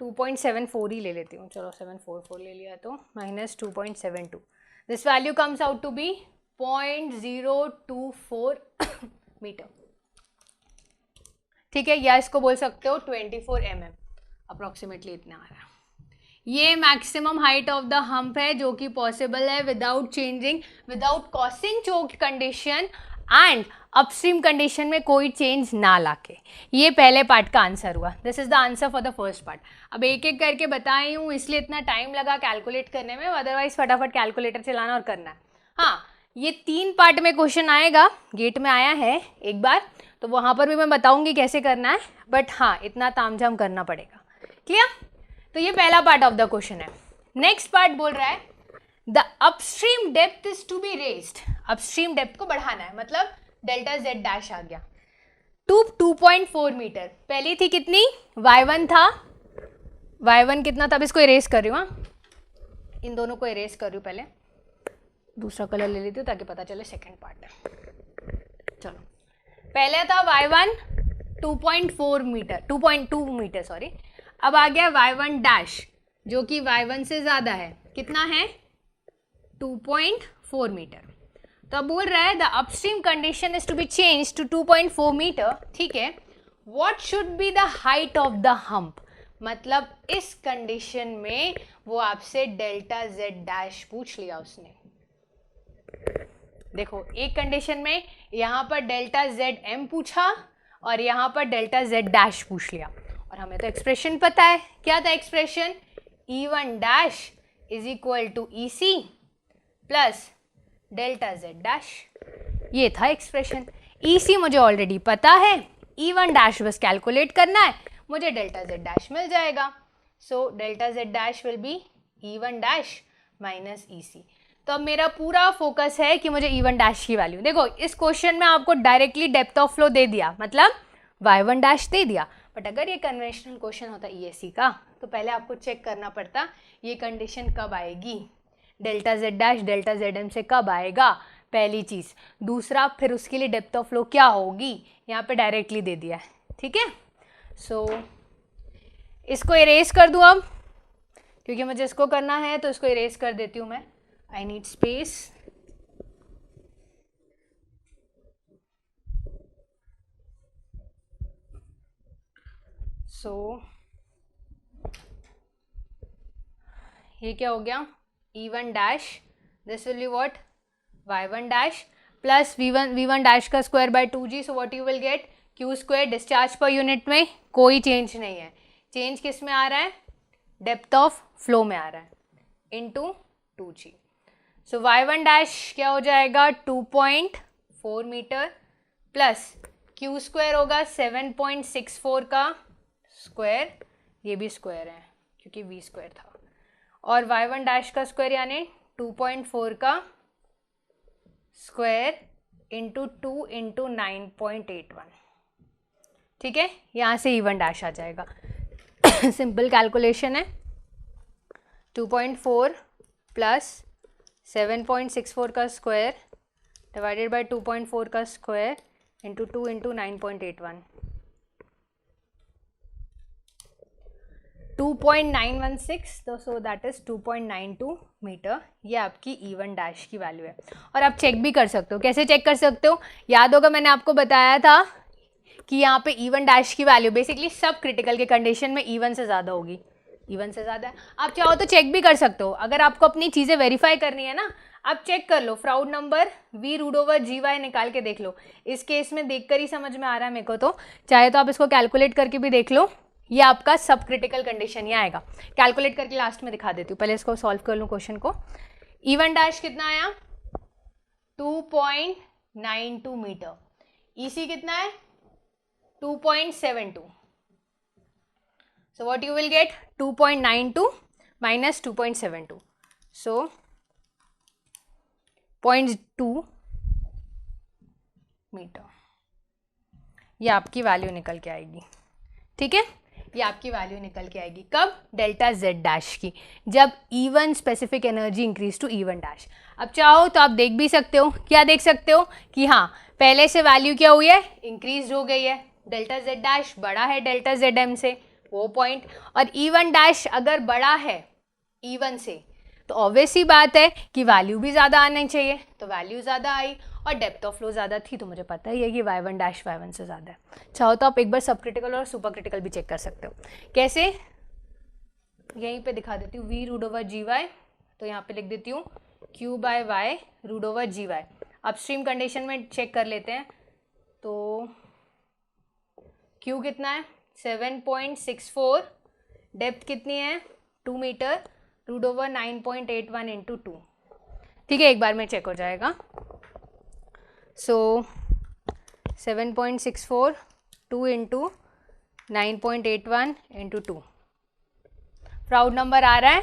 2.74 ही ले लेती हूँ। चलो 744 ले लिया तो minus 2.72। This value comes out to be 0.024 metre. ठीक है, या इसको बोल सकते हो 24 mm, अप्रोक्सीमेटली इतना आ रहा है। ये maximum height of the hump है जो कि पॉसिबल है without changing, without causing choke condition. And upstream condition में कोई चेंज ना लाके। ये पहले पार्ट का आंसर हुआ। This is the answer for the first part. अब एक एक करके बताई हूँ इसलिए इतना टाइम लगा कैलकुलेट करने में, अदरवाइज फटाफट कैलकुलेटर चलाना और करना है। हाँ, ये 3 पार्ट में क्वेश्चन आएगा, गेट में आया है एक बार, तो वहाँ पर भी मैं बताऊंगी कैसे करना है, बट हाँ इतना तामझाम करना पड़ेगा। क्लियर? तो ये पहला पार्ट ऑफ द क्वेश्चन है। नेक्स्ट पार्ट बोल रहा है the upstream depth is to be raised. Upstream depth को बढ़ाना है, मतलब डेल्टा जेड डैश आ गया टू 2.4 मीटर। पहली थी कितनी? y1 था, y1 कितना था? अब इसको इरेज कर रही हूँ, इन दोनों को इरेज कर रही हूँ। पहले दूसरा कलर ले लेती हूँ ताकि पता चले सेकेंड पार्ट है। चलो, पहले था y1 2.4 मीटर, 2.2 मीटर सॉरी। अब आ गया y1 डैश जो कि y1 से ज़्यादा है, कितना है? 2.4 मीटर। तो अब बोल रहा है the upstream condition is to be change to 2.4 metre. ठीक है, what should be the height of the hump, मतलब इस कंडीशन में वो आपसे डेल्टा जेड डैश पूछ लिया उसने। देखो, एक कंडीशन में यहाँ पर डेल्टा जेड एम पूछा और यहाँ पर डेल्टा जेड डैश पूछ लिया, और हमें तो एक्सप्रेशन पता है। क्या था expression? E1 dash is equal to EC plus delta Z dash. ये था एक्सप्रेशन। EC मुझे ऑलरेडी पता है, E1 डैश बस कैलकुलेट करना है, मुझे डेल्टा जेड डैश मिल जाएगा। So delta Z dash will be E1 dash minus EC। तो अब मेरा पूरा फोकस है कि मुझे E1 डैश की वैल्यू, देखो इस क्वेश्चन में आपको डायरेक्टली डेप्थ ऑफ फ्लो दे दिया, मतलब y1 डैश दे दिया, बट अगर ये कन्वेंशनल क्वेश्चन होता ESC का तो पहले आपको चेक करना पड़ता ये कंडीशन कब आएगी, delta Z dash delta Z M से कब आएगा, पहली चीज़। दूसरा, फिर उसके लिए डेप्थ ऑफ फ्लो क्या होगी, यहाँ पे डायरेक्टली दे दिया है। ठीक है, सो इसको इरेज कर दूँ अब, क्योंकि मुझे इसको करना है तो इसको इरेज कर देती हूँ मैं। I need space. So ये क्या हो गया? E1 dash, this will be what? y1 dash plus v1 dash का square by 2g। So what you will get? q square. Discharge per unit में कोई चेंज नहीं है, चेंज किस में आ रहा है? डेप्थ ऑफ फ्लो में आ रहा है, इनटू 2g। सो y1 डैश क्या हो जाएगा? 2.4 मीटर प्लस q स्क्वायर होगा 7.64 का स्क्वायर, ये भी स्क्वायर है क्योंकि v स्क्वायर था, और y1 डैश का स्क्वायर यानी 2.4 का स्क्वायर इंटू 2 इंटू 9.81। ठीक है, यहाँ से E1 डैश आ जाएगा। सिंपल कैलकुलेशन है, 2.4 प्लस 7.64 का स्क्वायर डिवाइडेड बाय 2.4 का स्क्वायर इंटू 2 इंटू 9.81, 2.916, तो सो दैट इज 2.92 मीटर। ये आपकी E1 डैश की वैल्यू है। और आप चेक भी कर सकते हो। कैसे चेक कर सकते हो? याद होगा मैंने आपको बताया था कि यहाँ पे E1 डैश की वैल्यू बेसिकली सब क्रिटिकल के कंडीशन में E1 से ज़्यादा होगी, E1 से ज़्यादा है। आप चाहो तो चेक भी कर सकते हो, अगर आपको अपनी चीज़ें वेरीफाई करनी है ना, आप चेक कर लो। फ्राउड नंबर v√/gy निकाल के देख लो। इस केस में देखकर ही समझ में आ रहा है मेरे को, तो चाहे तो आप इसको कैलकुलेट करके भी देख लो। ये आपका सब क्रिटिकल कंडीशन ही आएगा। कैलकुलेट करके लास्ट में दिखा देती हूँ, पहले इसको सॉल्व कर लूँ क्वेश्चन को। E1 डैश कितना आया? 2.92 मीटर। EC कितना है? 2.72। So what you will get? 2.92 minus 2.72. So 0.2 metre, ये आपकी वैल्यू निकल के आएगी। ठीक है, ये आपकी वैल्यू निकल के आएगी कब? डेल्टा जेड डैश की, जब E1 specific energy increase to E1 dash. अब चाहो तो आप देख भी सकते हो, क्या देख सकते हो कि हाँ पहले से वैल्यू क्या हुई है? इंक्रीज हो गई है। डेल्टा जेड डैश बड़ा है डेल्टा जेड एम से, वो पॉइंट, और E1 डैश अगर बड़ा है E1 से तो ऑब्वियस ही बात है कि वैल्यू भी ज़्यादा आनी चाहिए, तो वैल्यू ज़्यादा आई और डेप्थ ऑफ फ्लो ज़्यादा थी, तो मुझे पता ही है कि y1 डैश y1 से ज़्यादा है। चाहो तो आप एक बार सब क्रिटिकल और सुपर क्रिटिकल भी चेक कर सकते हो। कैसे? यहीं पे दिखा देती हूँ v√/gy, तो यहाँ पे लिख देती हूँ q/y√/gy। अपस्ट्रीम कंडीशन में चेक कर लेते हैं। तो Q कितना है 7.64, डेप्थ कितनी है 2 मीटर, रूट ओवर 9.81 इंटू 2। ठीक है, एक बार में चेक हो जाएगा। सो 7.64 2 इंटू 9.81 इंटू 2, प्राउड नंबर आ रहा है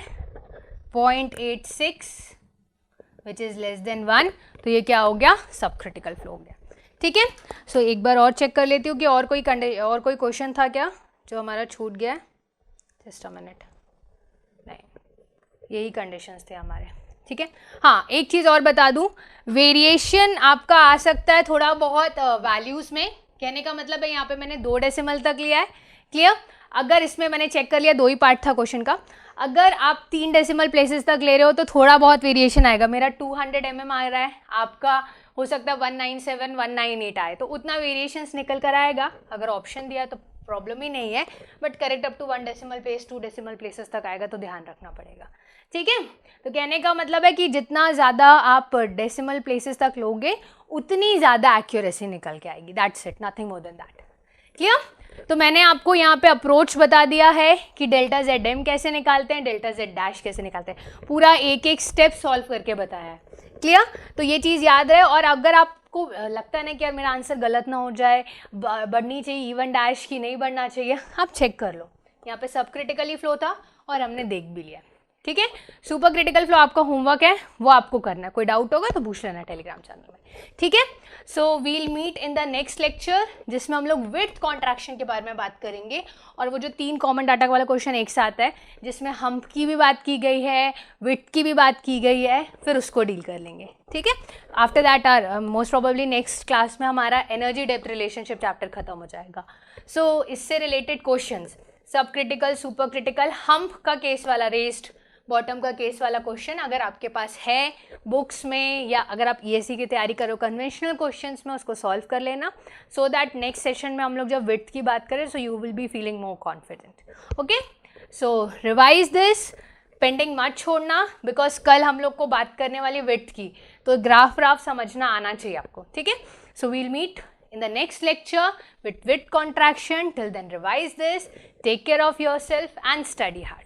0.86 विच इज़ लेस देन 1। तो ये क्या हो गया, सब क्रिटिकल फ्लो हो गया। ठीक है, सो एक बार और चेक कर लेती हूँ कि और कोई क्वेश्चन था क्या जो हमारा छूट गया है। जस्ट अ मिनट, नहीं, यही कंडीशंस थे हमारे। ठीक है, हाँ एक चीज़ और बता दूँ, वेरिएशन आपका आ सकता है थोड़ा बहुत वैल्यूज़ में। कहने का मतलब है यहाँ पे मैंने 2 डेसिमल तक लिया है, क्लियर। अगर इसमें मैंने चेक कर लिया 2 ही पार्ट था क्वेश्चन का, अगर आप 3 डेसिमल प्लेसेस तक ले रहे हो तो थोड़ा बहुत वेरिएशन आएगा। मेरा 200 mm आ रहा है, आपका हो सकता है 197 198 आए, तो उतना वेरिएशंस निकल कर आएगा। अगर ऑप्शन दिया तो प्रॉब्लम ही नहीं है, but correct up to 1 decimal place 2 decimal places तक आएगा तो ध्यान रखना पड़ेगा। ठीक है, तो कहने का मतलब है कि जितना ज़्यादा आप डेसिमल प्लेसेस तक लोगे उतनी ज़्यादा एक्यूरेसी निकल के आएगी। That's it, nothing more than that. Clear. तो मैंने आपको यहाँ पे अप्रोच बता दिया है कि डेल्टा जेड एम कैसे निकालते हैं, डेल्टा जेड डैश कैसे निकालते हैं, पूरा एक एक स्टेप सॉल्व करके बताया है। क्लियर, तो ये चीज़ याद रहे। और अगर आपको लगता है ना कि यार मेरा आंसर गलत ना हो जाए, बढ़नी चाहिए इवन डैश की नहीं बढ़ना चाहिए, आप चेक कर लो। यहाँ पे सब क्रिटिकली फ्लो था और हमने देख भी लिया। ठीक है, सुपर क्रिटिकल फ्लो आपका होमवर्क है, वो आपको करना है। कोई डाउट होगा तो पूछ लेना टेलीग्राम चैनल में। ठीक है, so we'll meet in the next lecture जिसमें हम लोग विड्थ कॉन्ट्रैक्शन के बारे में बात करेंगे, और वो जो 3 कॉमन डाटा वाला क्वेश्चन एक साथ है जिसमें हम्प की भी बात की गई है, विड्थ की भी बात की गई है, फिर उसको डील कर लेंगे। ठीक है, after that or most probably next class में हमारा एनर्जी डेप्थ रिलेशनशिप चैप्टर खत्म हो जाएगा। सो इससे रिलेटेड क्वेश्चन, सब क्रिटिकल, सुपर क्रिटिकल, हम्प का केस वाला, रेस्ड बॉटम का केस वाला क्वेश्चन अगर आपके पास है बुक्स में, या अगर आप ईएससी की तैयारी करो कन्वेंशनल क्वेश्चंस में, उसको सॉल्व कर लेना, सो दैट नेक्स्ट सेशन में हम लोग जब विड्थ की बात करें so you will be feeling more confident. Okay, so revise this, pending मत छोड़ना, बिकॉज कल हम लोग को बात करने वाली विड्थ की, तो ग्राफ समझना आना चाहिए आपको। ठीक है, so we'll meet in the next lecture with width contraction. Till then, revise this, take care of yourself and study hard.